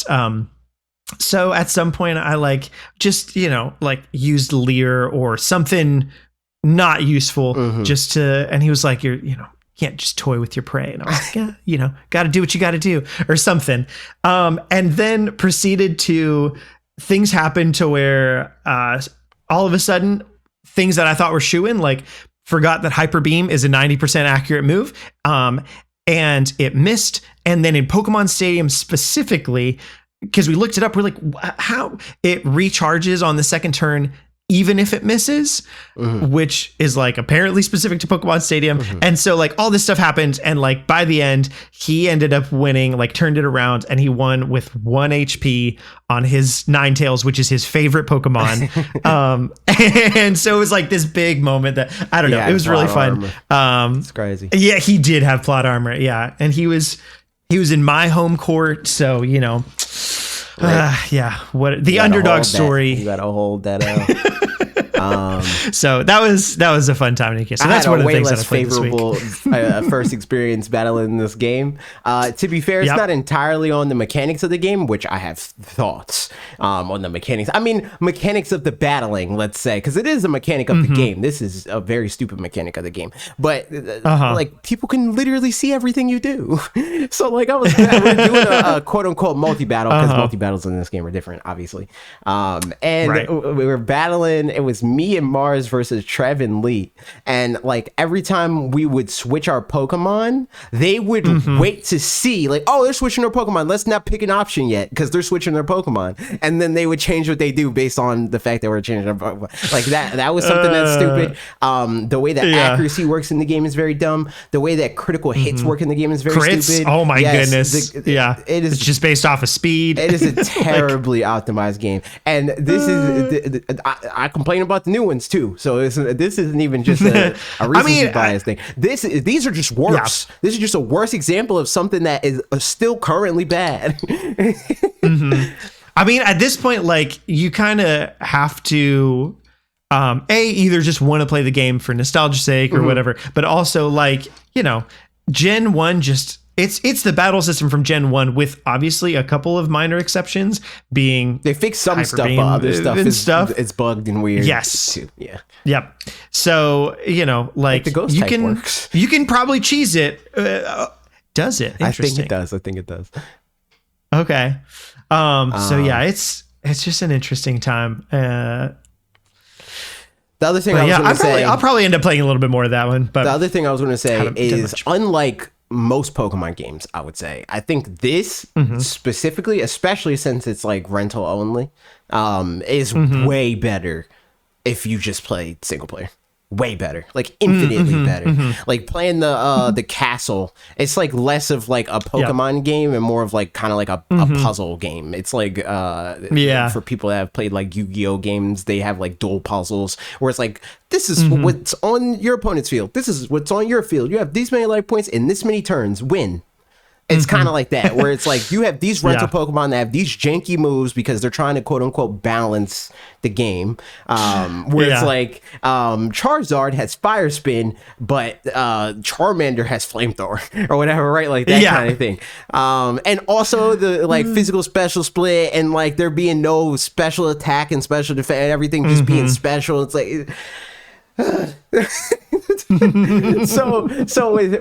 so at some point I like just, like used Leer or something not useful just to, and he was like, you're, can't just toy with your prey. And I was like, yeah, got to do what you got to do or something. And then proceeded to, things happened to where all of a sudden things that I thought were shoo-in, like forgot that Hyper Beam is a 90% accurate move. And it missed. And then in Pokemon Stadium specifically, because we looked it up, we're like, how it recharges on the second turn, even if it misses, which is like apparently specific to Pokemon Stadium. And so like all this stuff happened. And like by the end, he ended up winning, like turned it around, and he won with 1 HP on his Ninetales, which is his favorite Pokemon. And so it was like this big moment that, I don't know, it was really fun. It's crazy. Yeah, he did have plot armor. Yeah. And he was in my home court. So, yeah, what the underdog story. You gotta hold that out. So that was a fun time to get. So that's one of the things that I played this week. favorable first experience battling this game. To be fair, it's not entirely on the mechanics of the game, which I have thoughts on the mechanics. I mean, mechanics of the battling, let's say, because it is a mechanic of the game. This is a very stupid mechanic of the game, but like people can literally see everything you do. So like we're doing a quote unquote multi battle, because multi battles in this game are different, obviously. And we were battling. It was me and Mars versus Trev and Lee, and like every time we would switch our Pokemon, they would wait to see like, oh, they're switching their Pokemon, let's not pick an option yet because they're switching their Pokemon, and then they would change what they do based on the fact that we're changing their Pokemon. Like that was something that's stupid. The way that accuracy works in the game is very dumb. The way that critical hits work in the game is very stupid. Oh my goodness. It's just based off of speed. It is a terribly optimized game, and this is I complain about the new ones too. So this isn't even just a recency bias thing. These are just worse. This is just a worse example of something that is still currently bad. I mean, at this point, like you kind of have to either just want to play the game for nostalgia's sake or whatever, but also like, Gen 1 just it's the battle system from Gen 1 with obviously a couple of minor exceptions being they fixed some stuff, but other stuff it's bugged and weird. Yes. Too. Yeah. Yep. So, like the ghost type works. You can probably cheese it. Does it? I think it does. Okay. So yeah, it's just an interesting time. The other thing I'll probably end up playing a little bit more of that one. But the other thing I was going to say is, unlike most Pokemon games, I would say, I think this specifically, especially since it's like rental only, is way better if you just play single player. Way better, like infinitely better. Like playing the castle, it's like less of like a Pokemon game and more of like kind of like a puzzle game. It's like for people that have played like Yu-Gi-Oh games, they have like dual puzzles where it's like, this is what's on your opponent's field, this is what's on your field, you have these many life points in this many turns, win. It's kind of like that, where it's like you have these rental Pokemon that have these janky moves because they're trying to quote unquote balance the game. Where it's like Charizard has Fire Spin, but Charmander has Flamethrower or whatever, right? Like that kind of thing. And also the like physical special split, and like there being no special attack and special defense, and everything just being special. It's like. So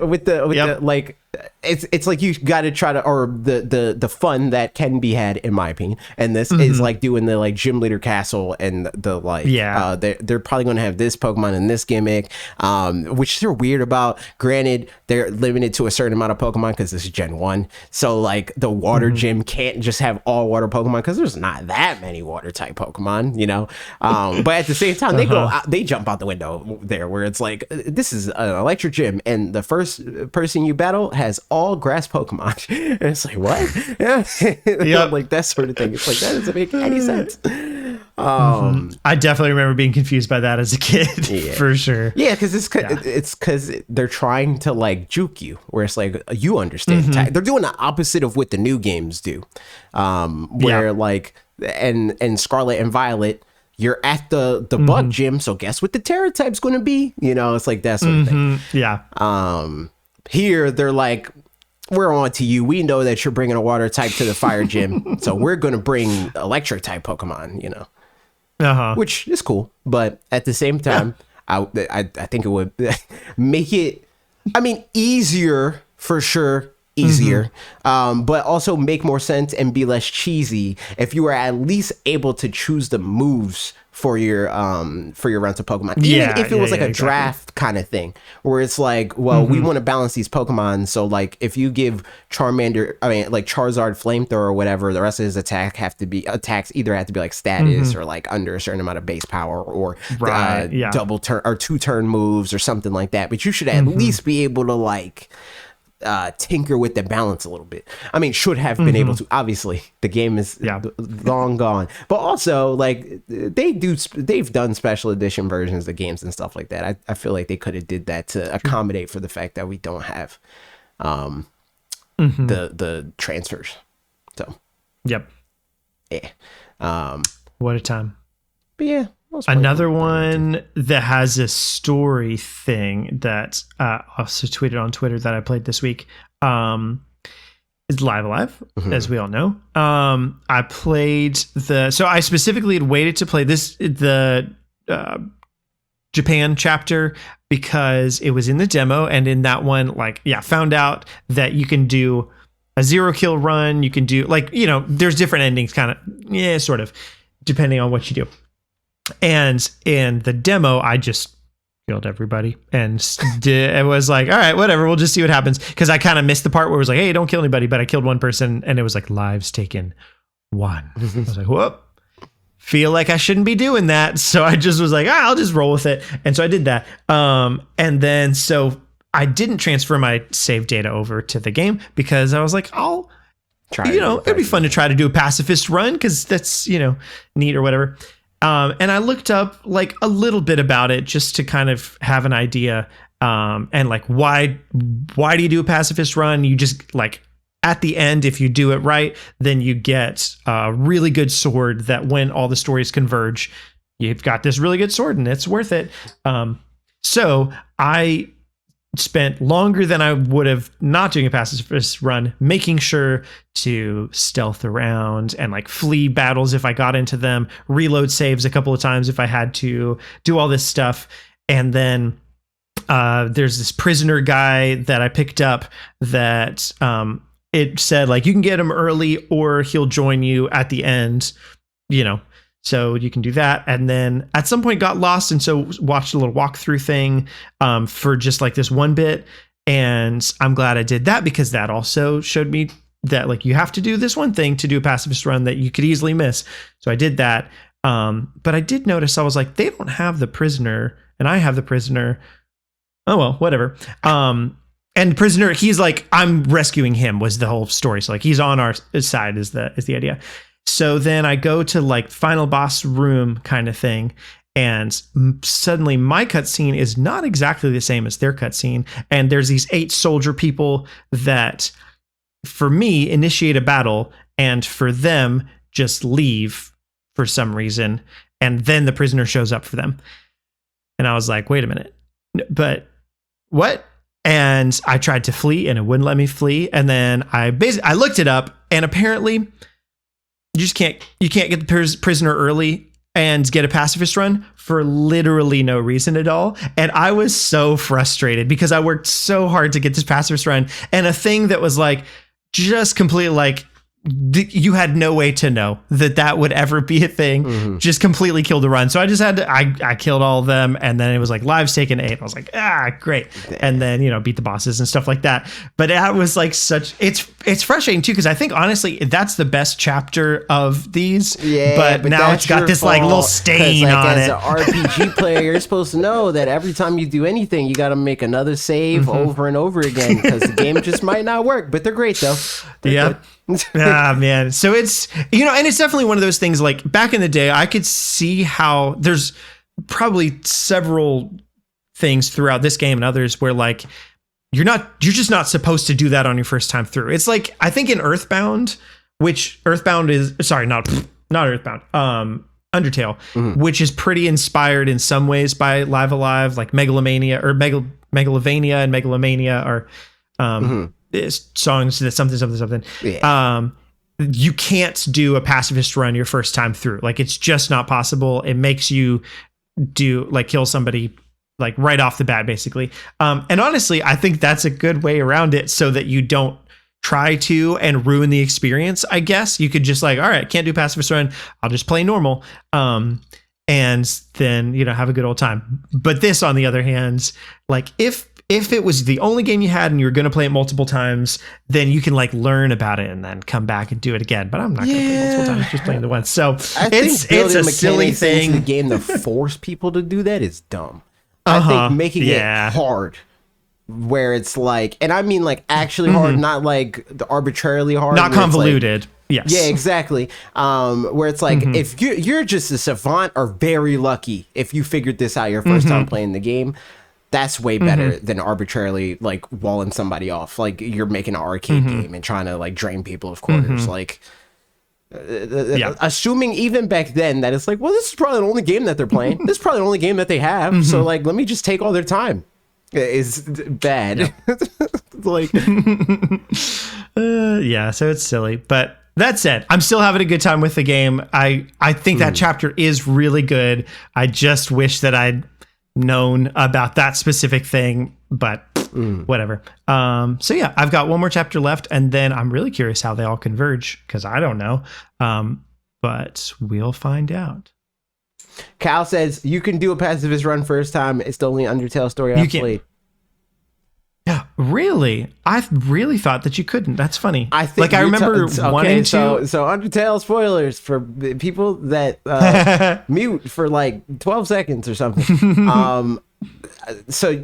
with the like it's like you got to try to, or the fun that can be had, in my opinion. And this is like doing the like gym leader castle and the like. Yeah. They're probably going to have this Pokemon and this gimmick, which they're weird about. Granted, they're limited to a certain amount of Pokemon because this is Gen 1. So like the water gym can't just have all water Pokemon because there's not that many water type Pokemon, you know. But at the same time, they jump out the window there, where it's like, this is an electric gym and the first person you battle has all grass Pokemon. And it's like, what? Yeah. Like that sort of thing. It's like, that doesn't make any sense. I definitely remember being confused by that as a kid. For sure. Yeah, because it's because they're trying to like juke you, where it's like, you understand. They're doing the opposite of what the new games do, where like and Scarlet and Violet, you're at the bug gym, so guess what the Terra type's going to be? You know, it's like that sort of thing. Yeah. Here they're like, we're on to you. We know that you're bringing a water type to the fire gym, so we're going to bring electric type Pokemon, you know, which is cool. But at the same time, I think it would make it, I mean, easier for sure. But also make more sense and be less cheesy if you were at least able to choose the moves for your rental Pokemon, even if it was like a draft kind of thing, where it's like, well, we want to balance these Pokemon, so like if you give Charizard Flamethrower or whatever, the rest of his attacks either have to be like status or like under a certain amount of base power, or double turn or 2-turn moves or something like that. But you should at least be able to like tinker with the balance a little bit. I mean, should have been able to. Obviously, the game is long gone, but also like they've done special edition versions of games and stuff like that. I feel like they could have did that to accommodate for the fact that we don't have the transfers. So yeah, what a time. But yeah, another one that has a story thing that also tweeted on Twitter that I played this week is Live Alive, as we all know. I played so I specifically had waited to play the Japan chapter because it was in the demo, and in that one, found out that you can do a 0-kill run. You can do there's different endings, kind of, sort of, depending on what you do. And in the demo, I just killed everybody, and it was like, all right, whatever, we'll just see what happens. Because I kind of missed the part where it was like, hey, don't kill anybody, but I killed one person, and it was like lives taken 1. I was like, whoop, feel like I shouldn't be doing that. So I just was like, I'll just roll with it, and so I did that. And then so I didn't transfer my save data over to the game because I was like, I'll try. It'd be fun to try to do a pacifist run because that's neat or whatever. And I looked up like a little bit about it just to kind of have an idea. And like, why do you do a pacifist run? You just like at the end, if you do it right, then you get a really good sword that when all the stories converge, you've got this really good sword and it's worth it. So I spent longer than I would have not doing a pacifist run, making sure to stealth around and like flee battles if I got into them, reload saves a couple of times if I had to, do all this stuff. And then there's this prisoner guy that I picked up that it said like you can get him early or he'll join you at the end, so you can do that. And then at some point got lost, and so watched a little walkthrough thing for just like this one bit. And I'm glad I did that because that also showed me that like you have to do this one thing to do a pacifist run that you could easily miss. So I did that. But I did notice, I was like, they don't have the prisoner and I have the prisoner. Oh, well, whatever. And the prisoner, he's like, I'm rescuing him was the whole story. So like he's on our side is the idea. So then I go to like final boss room kind of thing, and suddenly my cutscene is not exactly the same as their cutscene. And there's these 8 soldier people that, for me, initiate a battle, and for them just leave for some reason, and then the prisoner shows up for them. And I was like, wait a minute, but what? And I tried to flee, and it wouldn't let me flee. And then I looked it up, and apparently you can't get the prisoner early and get a pacifist run for literally no reason at all. And I was so frustrated because I worked so hard to get this pacifist run, and a thing that was like just completely like you had no way to know that would ever be a thing. Just completely killed the run. So I just had to, I killed all of them, and then it was like lives taken 8. I was like, great. And then, beat the bosses and stuff like that. But that was like it's frustrating too, because I think honestly that's the best chapter of these. Yeah, but now it's got this like little stain on as it. As an RPG player, you're supposed to know that every time you do anything, you got to make another save over and over again, because the game just might not work. But they're great though. They're good. Man. So it's, and it's definitely one of those things like back in the day, I could see how there's probably several things throughout this game and others where like, you're just not supposed to do that on your first time through. It's like, I think in Earthbound, which Earthbound is, sorry, not Earthbound, Undertale, which is pretty inspired in some ways by Live Alive, like Megalomania or Megalovania and Megalomania are, songs that something. Yeah. You can't do a pacifist run your first time through. Like it's just not possible. It makes you kill somebody like right off the bat, basically. And honestly, I think that's a good way around it so that you don't try to and ruin the experience. I guess you could just like, all right, can't do pacifist run. I'll just play normal. And then, have a good old time. But this, on the other hand, like if it was the only game you had and you were going to play it multiple times, then you can like learn about it and then come back and do it again. But I'm not going to play multiple times, just playing the once. So it's a silly thing. The game to force people to do that is dumb. I think making it hard, where it's like, and I mean like actually hard, not like the arbitrarily hard, not convoluted. Like, yes. Yeah, exactly. Where it's like if you're just a savant or very lucky if you figured this out your first time playing the game. That's way better than arbitrarily like walling somebody off. Like you're making an arcade game and trying to like drain people of quarters. Like assuming even back then that it's like, well, this is probably the only game that they're playing. This is probably the only game that they have. So like, let me just take all their time. Is bad. Like, so it's silly. But that said, I'm still having a good time with the game. I think that chapter is really good. I just wish that I'd known about that specific thing, but whatever. So yeah, I've got one more chapter left, and then I'm really curious how they all converge, because I don't know. But we'll find out. Cal says you can do a pacifist run first time. It's the only Undertale story I've played. Yeah, really? I really thought that you couldn't. That's funny. I think I remember wanting to. So Undertale spoilers for people that mute for like 12 seconds or something. So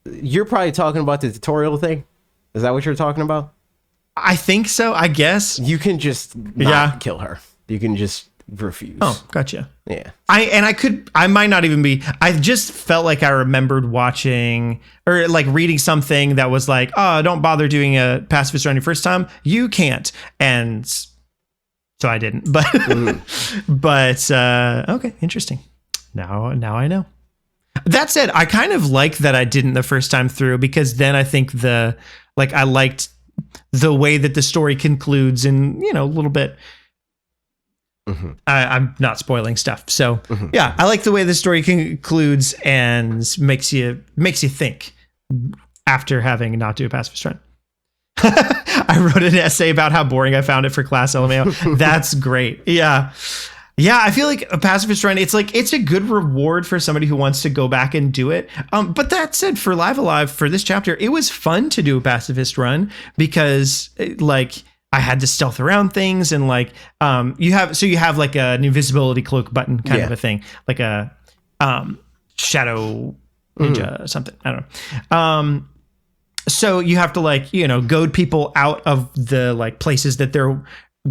you're probably talking about the tutorial thing. Is that what you're talking about? I think so. I guess you can just not kill her. You can just refuse. Oh, gotcha. Yeah. I might not even be. I just felt like I remembered watching or like reading something that was like, oh, don't bother doing a pacifist run your first time. You can't. And so I didn't. But okay, interesting. Now I know. That said, I kind of like that I didn't the first time through, because then I think I liked the way that the story concludes in, a little bit. I'm not spoiling stuff. So yeah, I like the way the story concludes and makes you think after having not do a pacifist run. I wrote an essay about how boring I found it for class LMAO. That's great. Yeah. Yeah, I feel like a pacifist run, it's a good reward for somebody who wants to go back and do it. But that said, for Live Alive, for this chapter, it was fun to do a pacifist run because I had to stealth around things, and you have like an invisibility cloak button kind of a thing, like a shadow ninja something. I don't know. So you have to goad people out of the places that they're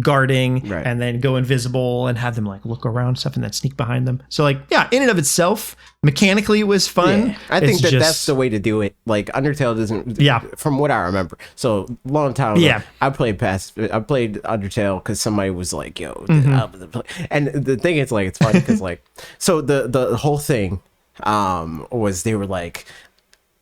guarding, and then go invisible and have them look around stuff and then sneak behind them. So in and of itself, mechanically it was fun. Yeah, I think that's the way to do it. Undertale doesn't. Yeah. From what I remember, so long time ago, yeah, I played Undertale because somebody was like, "Yo," and the thing is, it's funny because so the whole thing was they were like,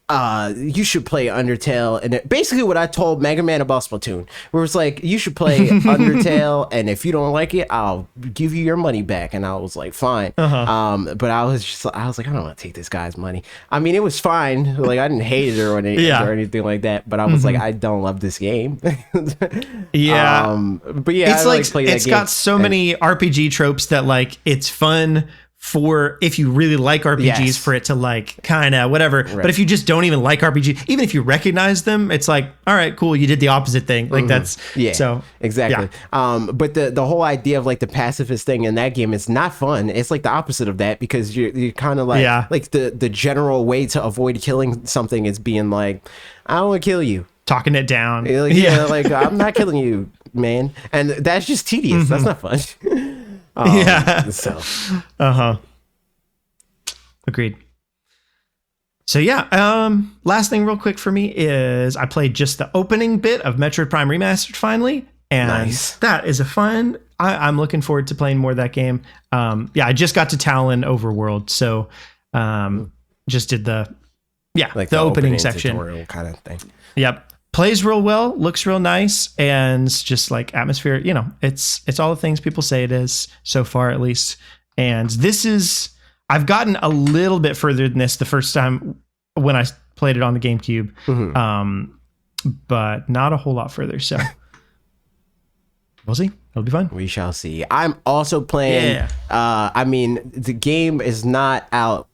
you should play Undertale. And basically what I told Mega Man about Splatoon, where it's like, you should play Undertale, and if you don't like it, I'll give you your money back. And I was like, fine. But I was like, I don't want to take this guy's money. I mean, it was fine. Like, I didn't hate it or anything like that. But I was like, I don't love this game. Yeah. But yeah, it's like, it's got so many RPG tropes that like, it's fun for if you really like RPGs, for it to like kind of whatever. Right. But if you just don't even like RPG, even if you recognize them, it's like, all right, cool, you did the opposite thing. Like that's so exactly. Yeah. But the whole idea of like the pacifist thing in that game is not fun. It's like the opposite of that, because you're kind of like like the general way to avoid killing something is being like, I don't want to kill you, talking it down. Like, like I'm not killing you, man, and that's just tedious. That's not fun. So agreed. So yeah, last thing real quick for me is I played just the opening bit of Metroid Prime Remastered finally, and that is a fun. I'm looking forward to playing more of that game. I just got to Talon Overworld, so just did the like the opening section tutorial kind of thing. Yep. Plays real well, looks real nice, and just like atmosphere, you know, it's all the things people say it is so far, at least. And this is, I've gotten a little bit further than this the first time when I played it on the GameCube, but not a whole lot further. So we'll see. It'll be fun. We shall see. I'm also playing. I mean, the game is not out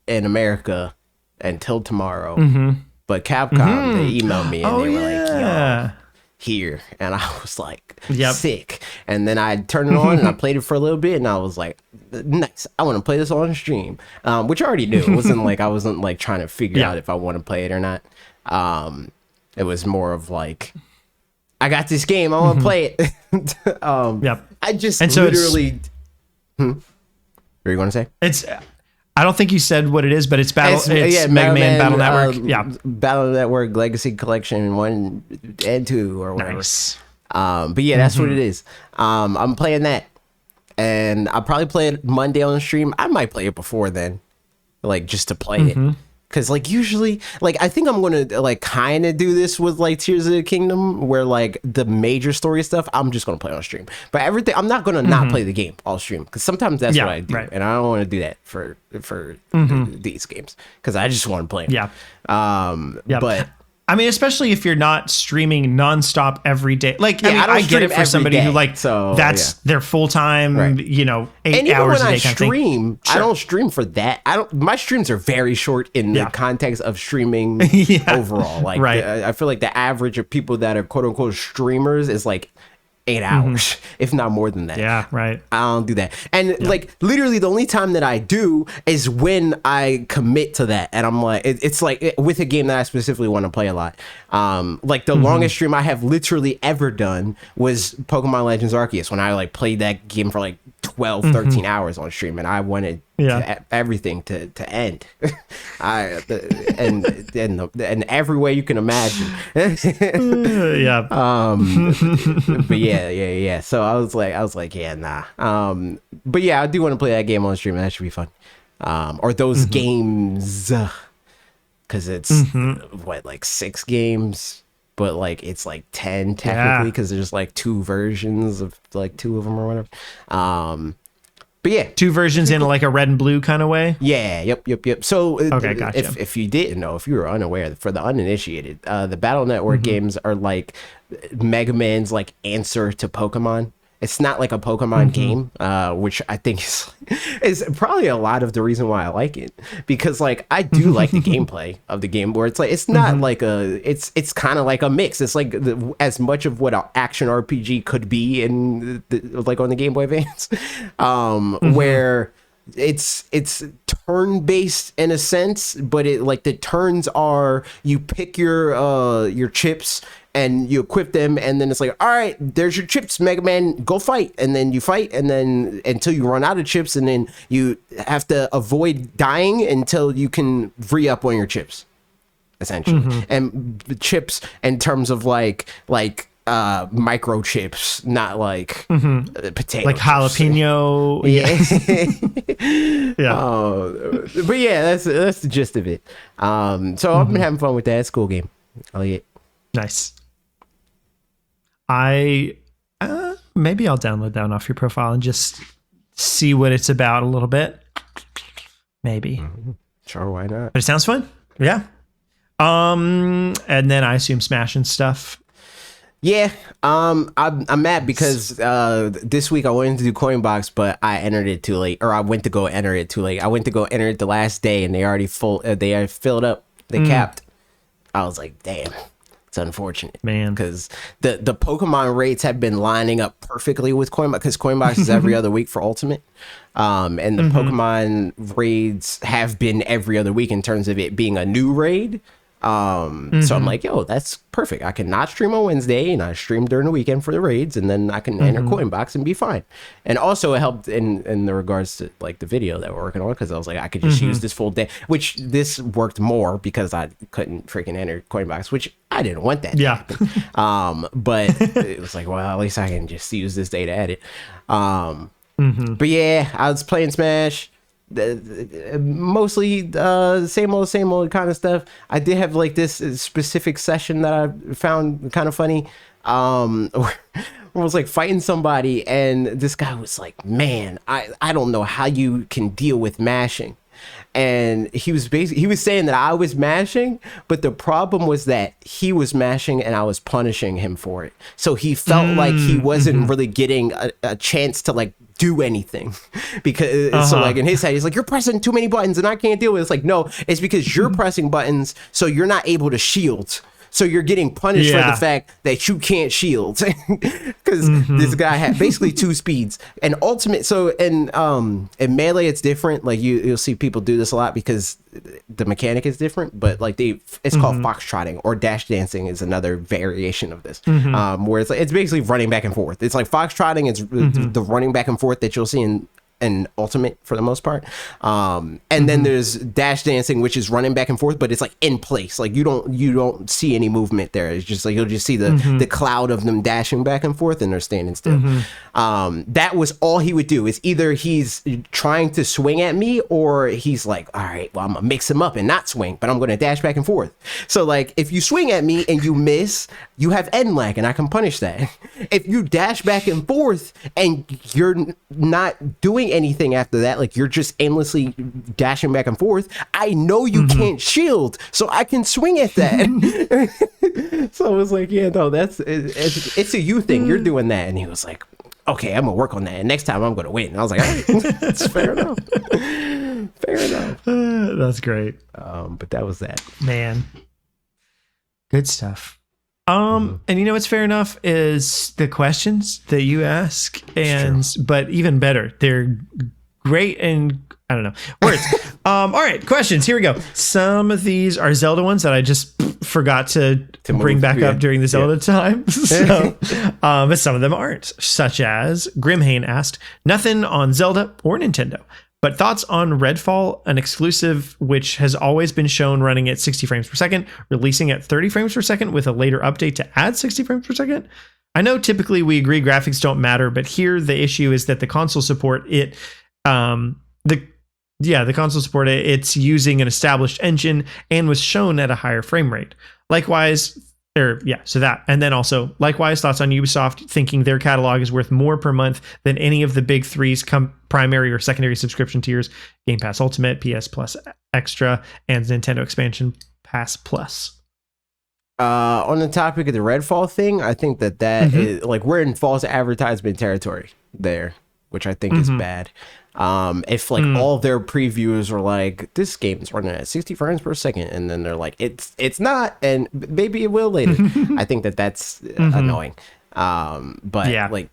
in America until tomorrow. But Capcom, they emailed me and they were like, yo, here. And I was like, sick. And then I turned it on and I played it for a little bit and I was like, nice. I want to play this on stream. Which I already knew. It wasn't like I wasn't like trying to figure out if I want to play it or not. It was more of like, I got this game. I want to play it. I just and so literally. What are you going to say? It's. I don't think you said what it is, but it's Mega Man Battle Network. Battle Network Legacy Collection 1 and 2 or whatever. Nice. But yeah, that's what it is. I'm playing that, and I'll probably play it Monday on the stream. I might play it before then, like just to play it. Because like usually, like I think I'm gonna like kind of do this with like Tears of the Kingdom, where like the major story stuff I'm just gonna play on stream. But everything I'm not gonna not play the game all stream, because sometimes that's what I do, and I don't want to do that for these games because I just want to play them. But I mean, especially if you're not streaming nonstop every day. Like, I get it for somebody who like that's their full time, you know, 8 hours a day. Stream, I don't stream for that. My streams are very short in the context of streaming overall. Like, I feel like the average of people that are quote unquote streamers is like 8 hours, if not more than that. Yeah, right. I don't do that. And like literally the only time that I do is when I commit to that. And I'm like, it's like with a game that I specifically want to play a lot. Like the longest stream I have literally ever done was Pokemon Legends Arceus, when I like played that game for like 12, 13 hours on stream, and I wanted everything to end. And every way you can imagine. But yeah. So I was like, yeah, nah. But yeah, I do want to play that game on stream. That should be fun. Or those games, because it's what, like 6 games, but like it's like 10 technically, because there's like 2 versions of like 2 of them or whatever. But yeah, 2 versions in like a red and blue kind of way. Yeah. Yep. So okay, gotcha. If you didn't know, if you were unaware, for the uninitiated, the Battle Network games are like Mega Man's like answer to Pokemon. It's not like a Pokemon game, which I think is probably a lot of the reason why I like it, because like I do like the gameplay of the game, where it's like it's not like it's kind of like a mix. It's like as much of what an action RPG could be in like on the Game Boy Advance, where it's turn based in a sense, but it like the turns are you pick your chips and you equip them, and then it's like, all right, there's your chips, Mega Man, go fight. And then you fight, and then until you run out of chips, and then you have to avoid dying until you can re-up on your chips, essentially. And the chips in terms of like microchips, not like potato like chips. jalapeno. Yeah. But yeah, that's the gist of it. So I've been having fun with that. It's a cool game. I like it. Nice. Maybe I'll download that one off your profile and just see what it's about a little bit. Maybe. Sure, why not? But it sounds fun. Yeah. And then I assume Smash and stuff. Yeah. I'm mad because this week I wanted to do Coinbox, but I entered it too late, or I went to go enter it too late. I went to go enter it the last day, and they already they are filled up. They capped. I was like, damn. It's unfortunate, man, because the Pokemon rates have been lining up perfectly with Coinbox, because Coinbox is every other week for Ultimate, and the Pokemon raids have been every other week in terms of it being a new raid. So I'm like, yo, that's perfect. I can not stream on Wednesday, and I stream during the weekend for the raids, and then I can enter Coinbox and be fine. And also it helped in the regards to like the video that we're working on, because I was like, I could just use this full day, which this worked more because I couldn't freaking enter Coinbox, which I didn't want that to happen. But it was like, well, at least I can just use this day to edit. But yeah, I was playing Smash. Mostly same old kind of stuff. I did have like this specific session that I found kind of funny, where I was like fighting somebody, and this guy was like, man, I don't know how you can deal with mashing. And he was saying that I was mashing, but the problem was that he was mashing and I was punishing him for it. So he felt like he wasn't really getting a chance to like do anything, because so like in his head he's like, you're pressing too many buttons and I can't deal with it. It's like, no, it's because you're pressing buttons, so you're not able to shield. So you're getting punished for the fact that you can't shield, because this guy had basically two speeds. And Ultimate, so in Melee it's different. Like you'll see people do this a lot because the mechanic is different. But like it's called foxtrotting, or dash dancing is another variation of this, where it's basically running back and forth. It's like foxtrotting. It's the running back and forth that you'll see in Ultimate for the most part, and then there's dash dancing, which is running back and forth, but it's like in place. Like you don't see any movement there. It's just like you'll just see the cloud of them dashing back and forth, and they're standing still. That was all he would do. Is either he's trying to swing at me, or he's like, all right, well, I'm gonna mix him up and not swing, but I'm gonna dash back and forth. So like if you swing at me and you miss, you have end lag, and I can punish that. If you dash back and forth and you're not doing anything after that, like you're just aimlessly dashing back and forth, I know you can't shield, so I can swing at that. So I was like, yeah, no, it's a you thing. You're doing that. And he was like, okay, I'm gonna work on that, and next time I'm gonna win. And I was like, all right, that's fair enough. Fair enough. That's great. But that was that, man. Good stuff. And you know what's fair enough is the questions that you ask, but even better, they're great and I don't know words. All right, questions. Here we go. Some of these are Zelda ones that I just forgot to bring back up during the Zelda time. So, but some of them aren't. Such as Grimhane asked, nothing on Zelda or Nintendo, but thoughts on Redfall, an exclusive which has always been shown running at 60 frames per second, releasing at 30 frames per second with a later update to add 60 frames per second. I know typically we agree graphics don't matter, but here the issue is that the console support it's using an established engine and was shown at a higher frame rate. Likewise, and then also likewise, thoughts on Ubisoft thinking their catalog is worth more per month than any of the big three's primary or secondary subscription tiers: Game Pass Ultimate, PS Plus Extra, and Nintendo Expansion Pass Plus. On the topic of the Redfall thing, I think that is, like, we're in false advertisement territory there, which I think is bad. If like all their previews are like, this game is running at 60 frames per second, and then they're like, it's not, and maybe it will later. I think that's annoying. But yeah, like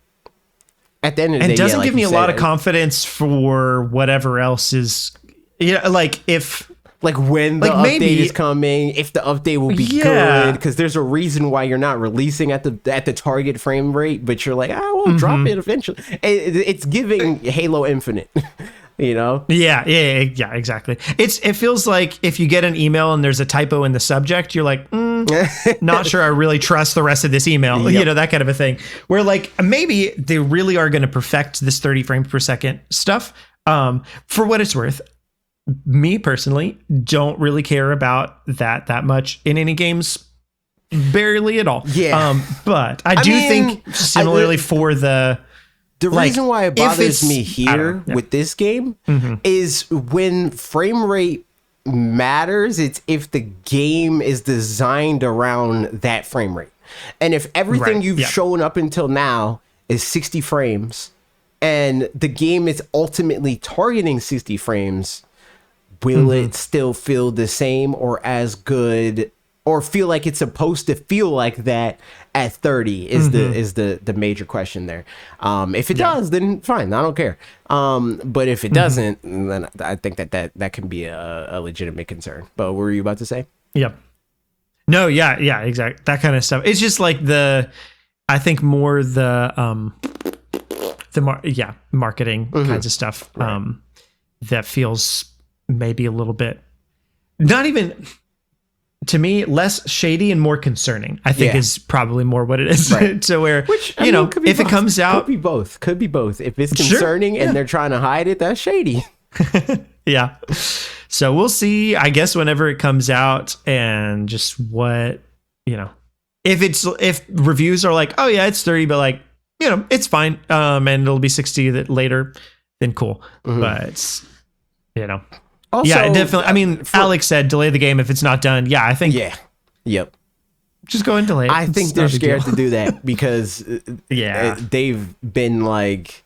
at the end of the day, it doesn't like give me a lot of confidence for whatever else is, like if. Like when the update is coming, if the update will be good, because there's a reason why you're not releasing at the target frame rate, but you're like, I will drop it eventually. It's giving Halo Infinite, you know? Yeah, exactly. It feels like if you get an email and there's a typo in the subject, you're like, Not sure I really trust the rest of this email. Yep. You know, that kind of a thing. Where like maybe they really are going to perfect this 30 frames per second stuff. For what it's worth, me personally don't really care about that much in any games. Barely at all. Yeah. But I do think similarly for the reason why it bothers me I here don't know, with this game is when frame rate matters, it's if the game is designed around that frame rate. And if everything you've shown up until now is 60 frames and the game is ultimately targeting 60 frames, will it still feel the same or as good, or feel like it's supposed to feel like that at 30 is the major question there. If it does, then fine, I don't care. But if it doesn't, then I think that can be a legitimate concern. But what were you about to say? Yep. No, yeah, exactly. That kind of stuff. It's just like I think more the marketing kinds of stuff that feels maybe a little bit, not even, to me, less shady and more concerning, I think is probably more what it is. To where, Which, you know, if it comes out, could be both. If it's concerning and they're trying to hide it, that's shady. Yeah. So we'll see, I guess, whenever it comes out, and just what, you know, if reviews are like, oh yeah, it's 30, but like, you know, it's fine. And it'll be 60 later, then cool. But, you know, also, yeah, definitely. I mean, Alex said delay the game if it's not done. Yeah, I think. Yeah. Yep. Just go and delay it. I think they're scared to do that because they've been like,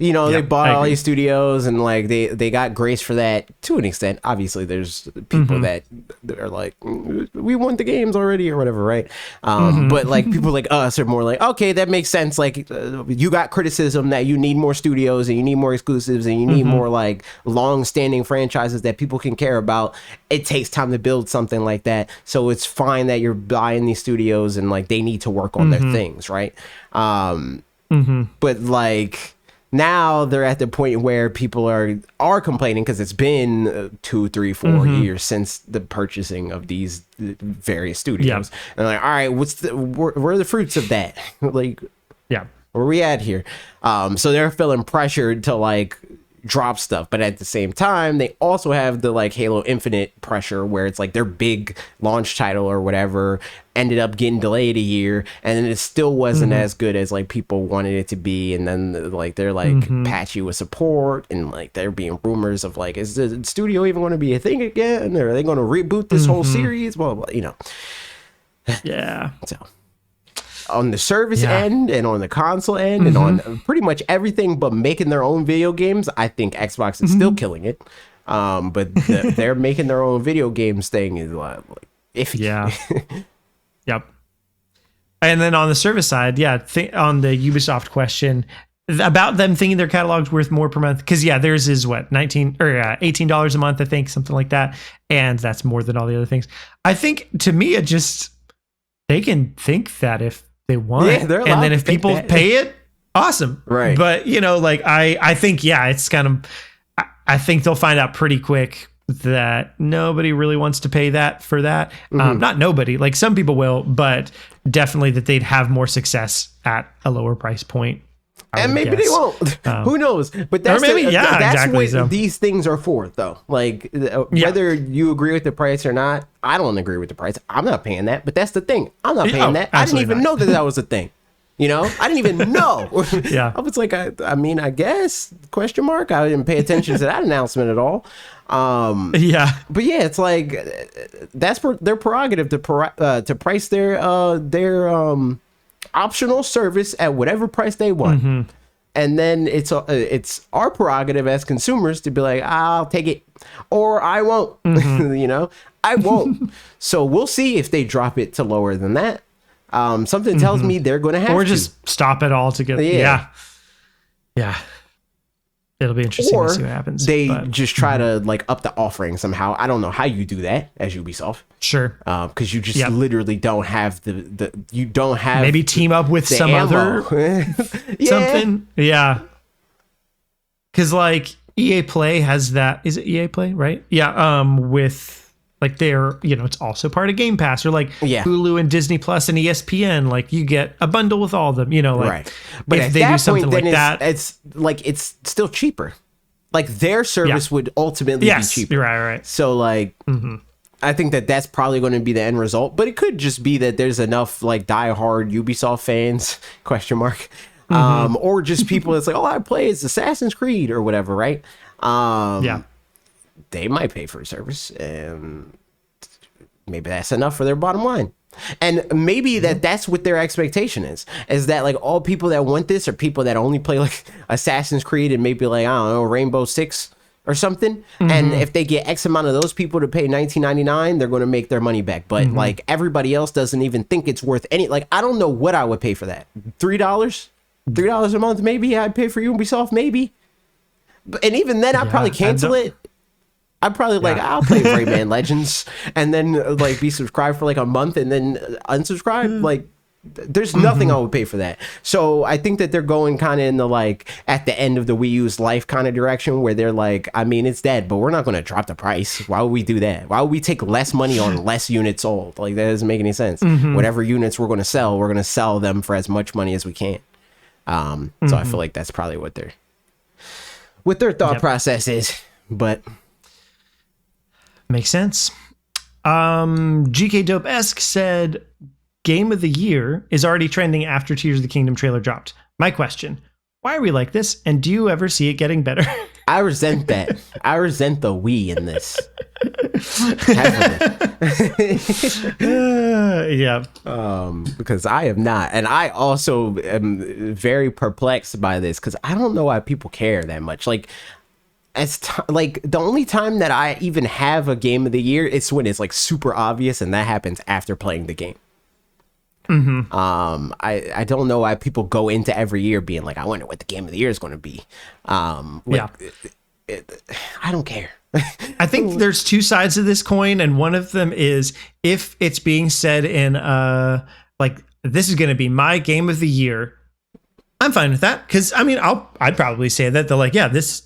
you know, they bought all these studios and like they got grace for that to an extent. Obviously, there's people that are like, we want the games already or whatever, right? But like people like us are more like, okay, that makes sense. Like you got criticism that you need more studios and you need more exclusives and you need more like long-standing franchises that people can care about. It takes time to build something like that, so it's fine that you're buying these studios and like they need to work on their things, right? But like, now they're at the point where people are complaining because it's been 2, 3, 4 years since the purchasing of these various studios. And they're like, all right, where are the fruits of that? Like, where we at here? So they're feeling pressured to like drop stuff, but at the same time they also have the like Halo Infinite pressure where it's like their big launch title or whatever ended up getting delayed a year and then it still wasn't as good as like people wanted it to be, and then like they're like patchy with support, and like there being rumors of like, is the studio even going to be a thing again, or are they going to reboot this whole series, well, you know. So on the service end and on the console end and on pretty much everything but making their own video games, I think Xbox is still killing it. But they're making their own video games thing is like iffy. Yep. And then on the service side, on the Ubisoft question about them thinking their catalog's worth more per month, because theirs is what, $19 or $18 a month, I think, something like that, and that's more than all the other things. I think, to me, it just, they can think that if they want, and then if people pay it, awesome, right? But you know, like I think it's kind of, I think they'll find out pretty quick that nobody really wants to pay that for that. Not nobody, like some people will, but definitely that they'd have more success at a lower price point. And maybe they won't. Who knows? But that's what these things are for, though. Like whether you agree with the price or not, I don't agree with the price. I'm not paying that. But that's the thing. I'm not paying that. I didn't even know that was a thing. You know, I didn't even know. I was like, I mean, I guess ? I didn't pay attention to that announcement at all. But it's like that's their prerogative to price their optional service at whatever price they want. And then it's our prerogative as consumers to be like, I'll take it or I won't. You know, I won't. So we'll see if they drop it to lower than that. Something tells me they're going to have to. Or just stop it altogether. Yeah. It'll be interesting to see what happens. They just try to like up the offering somehow. I don't know how you do that as Ubisoft. Sure. Because you just literally don't have you don't have, maybe team up with some ammo. Other something. Yeah. Because like EA Play has that. Is it EA Play? Right. Yeah. With Like they're, it's also part of Game Pass, or like Hulu and Disney Plus and ESPN. Like you get a bundle with all of them, like right. But if they do something like that, it's like it's still cheaper. Like their service would ultimately be cheaper. Right. So like, I think that that's probably going to be the end result. But it could just be that there's enough like diehard Ubisoft fans or just people that's like, oh, I play as Assassin's Creed or whatever, right? They might pay for a service, and maybe that's enough for their bottom line. And maybe that's what their expectation is that like all people that want this are people that only play like Assassin's Creed and maybe like, I don't know, Rainbow Six or something. And if they get X amount of those people to pay $19.99, they're going to make their money back. But like everybody else doesn't even think it's worth any, like, I don't know what I would pay for that. $3 a month, maybe I'd pay for Ubisoft, maybe. And even then I'd probably cancel it. I'd probably I'll play Rayman Legends and then like be subscribed for like a month and then unsubscribe. Like there's nothing I would pay for that. So I think that they're going kind of in the like at the end of the Wii U's life kind of direction where they're like, I mean, it's dead, but we're not going to drop the price. Why would we do that? Why would we take less money on less units sold? Like that doesn't make any sense. Whatever units we're going to sell them for as much money as we can. So I feel like that's probably what their thought process is, but makes sense. GK Dope-esque said Game of the Year is already trending after Tears of the Kingdom trailer dropped. My question, why are we like this? And do you ever see it getting better? I resent that. I resent the we in this. Because I have not. And I also am very perplexed by this because I don't know why people care that much. Like, like the only time that I even have a Game of the Year is when it's like super obvious, and that happens after playing the game. I don't know why people go into every year being like, I wonder what the Game of the Year is going to be. I don't care. I think there's two sides of this coin, and one of them is if it's being said in like this is going to be my Game of the Year, I'm fine with that because I mean I'd probably say that they're like, yeah, this.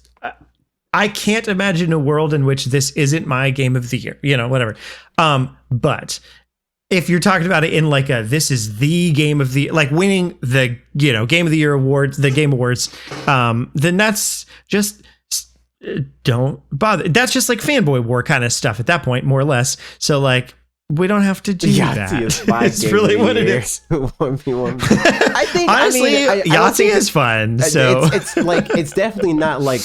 I can't imagine a world in which this isn't my Game of the Year, whatever. But if you're talking about it in like this is the Game of the, like winning the, Game of the Year awards, the Game Awards, then that's just, don't bother. That's just like fanboy war kind of stuff at that point, more or less. So like, we don't have to do that. It's really what it is. I think, honestly, Yahtzee is fun. So it's like, it's definitely not like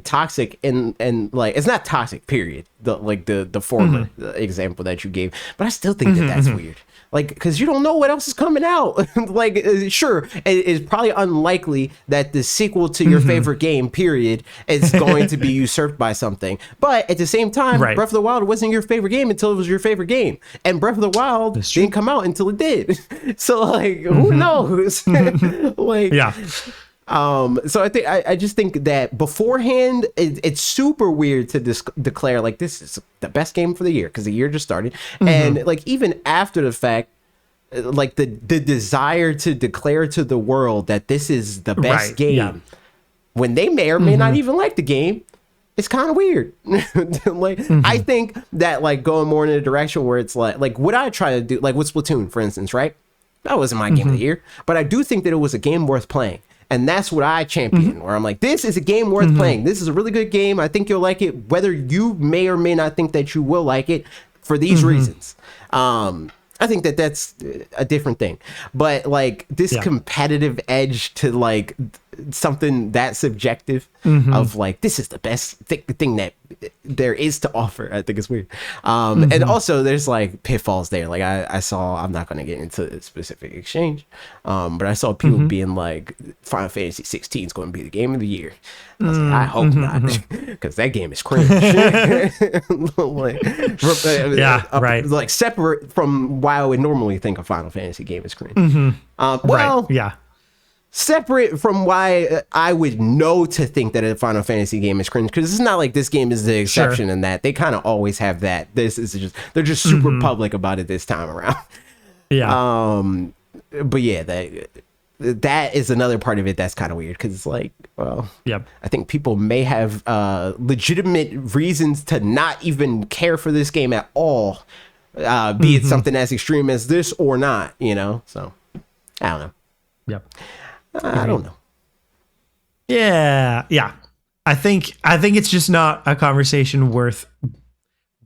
toxic and like it's not toxic period the former example that you gave, but I still think that's weird, like because you don't know what else is coming out. Like sure, it's probably unlikely that the sequel to your favorite game period is going to be usurped by something, but at the same time, Breath of the Wild wasn't your favorite game until it was your favorite game, and Breath of the Wild didn't come out until it did. So like who knows? Like so I just think that beforehand it's super weird to declare like this is the best game for the year because the year just started, and like even after the fact, like the desire to declare to the world that this is the best game when they may or may not even like the game, it's kind of weird. Like I think that like going more in a direction where it's like what I try to do, like with Splatoon for instance, right? That wasn't my game of the year, but I do think that it was a game worth playing. And that's what I champion, where I'm like, this is a game worth playing. This is a really good game. I think you'll like it, whether you may or may not think that you will like it for these reasons. I think that that's a different thing. But like this competitive edge to like something that subjective of like, this is the best thing that there is to offer, I think it's weird. And also there's like pitfalls there. Like I saw, I'm not going to get into a specific exchange, but I saw people being like, Final Fantasy 16 is going to be the game of the year. I was like, I hope not, because that game is cringe. Like, like separate from why I would normally think a Final Fantasy game is cringe. Separate from why I would know to think that a Final Fantasy game is cringe, because it's not like this game is the exception in that they kind of always have that. This is just, they're just super public about it this time around. But yeah, that is another part of it that's kind of weird because it's like, well, Yep. I think people may have legitimate reasons to not even care for this game at all, be it something as extreme as this or not, you know? So, I don't know. Yep. I don't know. Yeah. Yeah. I think it's just not a conversation worth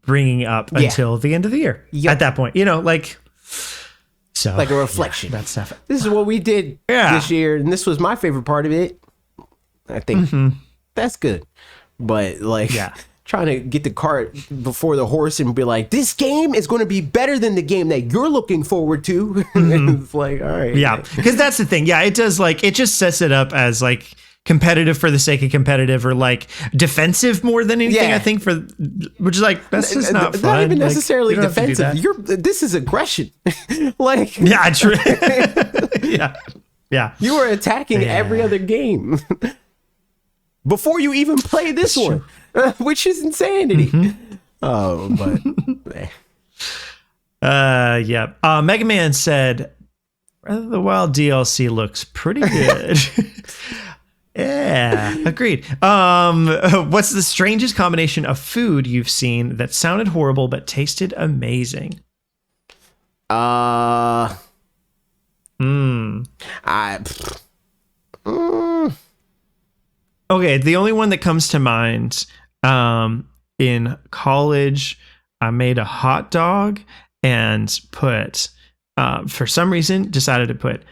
bringing up until the end of the year. Yep. At that point, you know, like, so Like a reflection. that's stuff. This is what we did this year, and this was my favorite part of it. I think that's good. But like trying to get the cart before the horse and be like, this game is going to be better than the game that you're looking forward to. It's like, all right. Yeah. Because that's the thing. Yeah, it does, like, it just sets it up as like competitive for the sake of competitive, or like defensive more than anything. I think, for which is like, that's just not fun. Not even like, necessarily defensive. This is aggression. Like, yeah, true. Yeah. You were attacking every other game before you even play this one, which is insanity. Oh, but yeah. Mega Man said, Breath of the Wild DLC looks pretty good. Yeah, agreed. What's the strangest combination of food you've seen that sounded horrible but tasted amazing? Okay, the only one that comes to mind, in college, I made a hot dog and put, for some reason, decided to put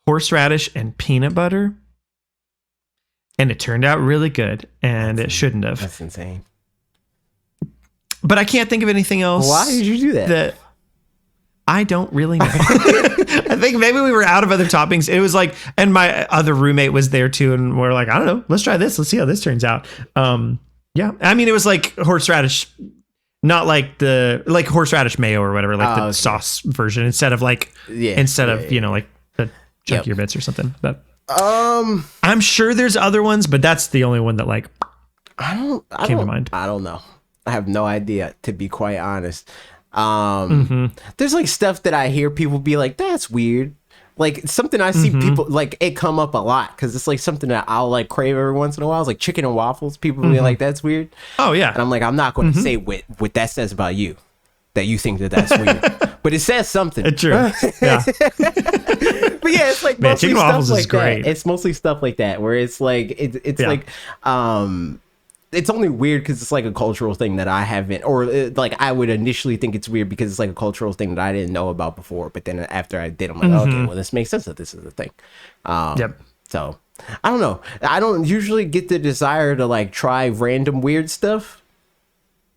horseradish and peanut butter. And it turned out really good, and it shouldn't have. That's insane. But I can't think of anything else. Why did you do that? I don't really know. I think maybe we were out of other toppings. It was like, and my other roommate was there too, and we're like, I don't know, let's try this. Let's see how this turns out. Yeah, I mean, it was like horseradish, not like like horseradish mayo or whatever, like the sauce version, instead of like, you know, like the chunkier bits or something. But I'm sure there's other ones, but that's the only one that like came to mind. I don't know. I have no idea, to be quite honest. There's like stuff that I hear people be like, that's weird. Like something I see people like it come up a lot because it's like something that I'll like crave every once in a while. It's like chicken and waffles. People be like, that's weird. Oh yeah. And I'm like, I'm not going to say what that says about you, that you think that that's weird. But it says something. It's true. Yeah. But yeah, it's like mostly chicken stuff waffles like is great. that. It's mostly stuff like that where it's like it's like it's only weird because it's like a cultural thing that I haven't, or like I would initially think it's weird because it's like a cultural thing that I didn't know about before. But then after I did, I'm like, okay, well, this makes sense that this is a thing. So I don't know. I don't usually get the desire to like try random weird stuff.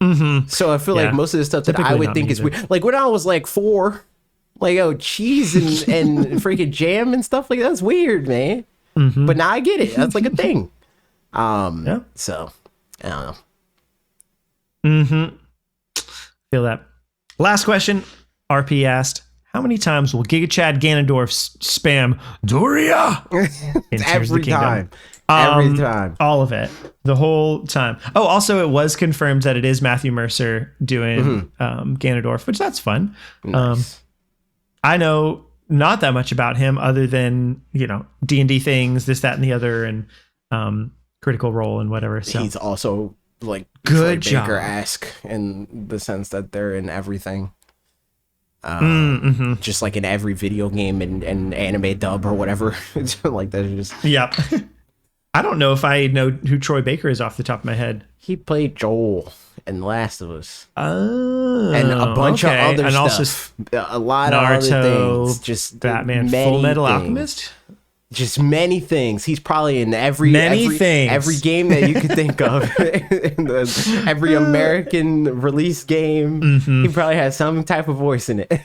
So I feel like most of the stuff that I would think is weird, like when I was like 4, like cheese and freaking jam and stuff like that's weird, man. But now I get it. That's like a thing. So I don't know. Feel that. Last question. RP asked, how many times will Giga Chad Ganondorf spam Doria? Every time. Every time. All of it. The whole time. Oh, also it was confirmed that it is Matthew Mercer doing Ganondorf, which that's fun. Nice. I know not that much about him other than, you know, D&D things, this, that, and the other, and Critical Role and whatever. So he's also like good Troy job. Baker-esque in the sense that they're in everything. Just like in every video game and anime dub or whatever. Like that's just I don't know if I know who Troy Baker is off the top of my head. he played Joel in Last of Us. Oh, And a bunch of other and stuff. A lot Naruto, of other things. Just Batman, many Full Metal things. Alchemist. Just many things. He's probably in every game that you could think of. Every American release game. He probably has some type of voice in it.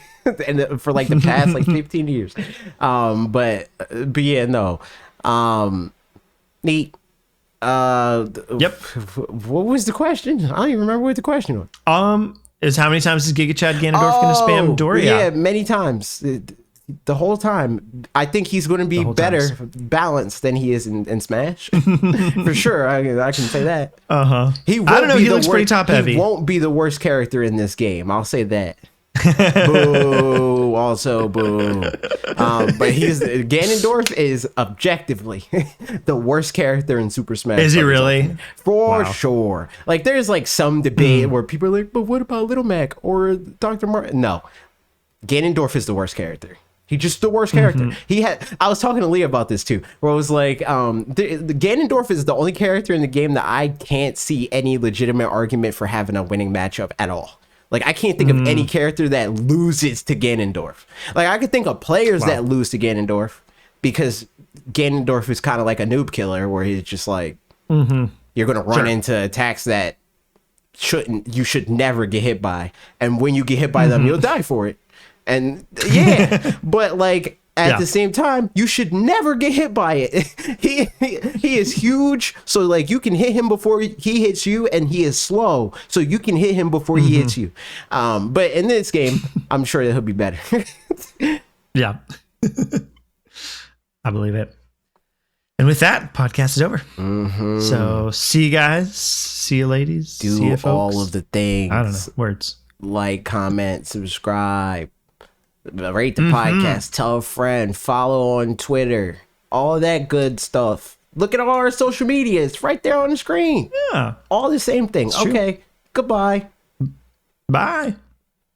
And for like the past like 15 years. But yeah, no. Neat. What was the question? I don't even remember what the question was. Is how many times is Giga Chad Ganondorf going to spam Doria? Yeah, many times. The whole time. I think he's going to be better balanced than he is in Smash. For sure. I can say that. I He don't know. He looks pretty top heavy. He won't be the worst character in this game. I'll say that. Boo. Also boo. But Ganondorf is objectively the worst character in Super Smash. Is he Bros. really? Ultimate. For sure. Like there's like some debate where people are like, but what about Little Mac or Dr. Martin? No. Ganondorf is the worst character. He's just the worst character. I was talking to Lee about this too, where it was like, the Ganondorf is the only character in the game that I can't see any legitimate argument for having a winning matchup at all. Like I can't think of any character that loses to Ganondorf. Like I could think of players that lose to Ganondorf because Ganondorf is kind of like a noob killer, where he's just like, you're gonna run into attacks that you should never get hit by, and when you get hit by them, you'll die for it. And yeah, but like at the same time, you should never get hit by it. He is huge, so like you can hit him before he hits you, and he is slow, so you can hit him before he hits you. But in this game, I'm sure that he'll be better. Yeah. I believe it. And with that, podcast is over. So see you guys. See you ladies. See you folks. All of the things. I don't know. Words. Like, comment, subscribe, rate the podcast, tell a friend, follow on Twitter, all that good stuff. Look at all our social media. It's right there on the screen. Yeah. All the same thing. Okay. Goodbye. Bye.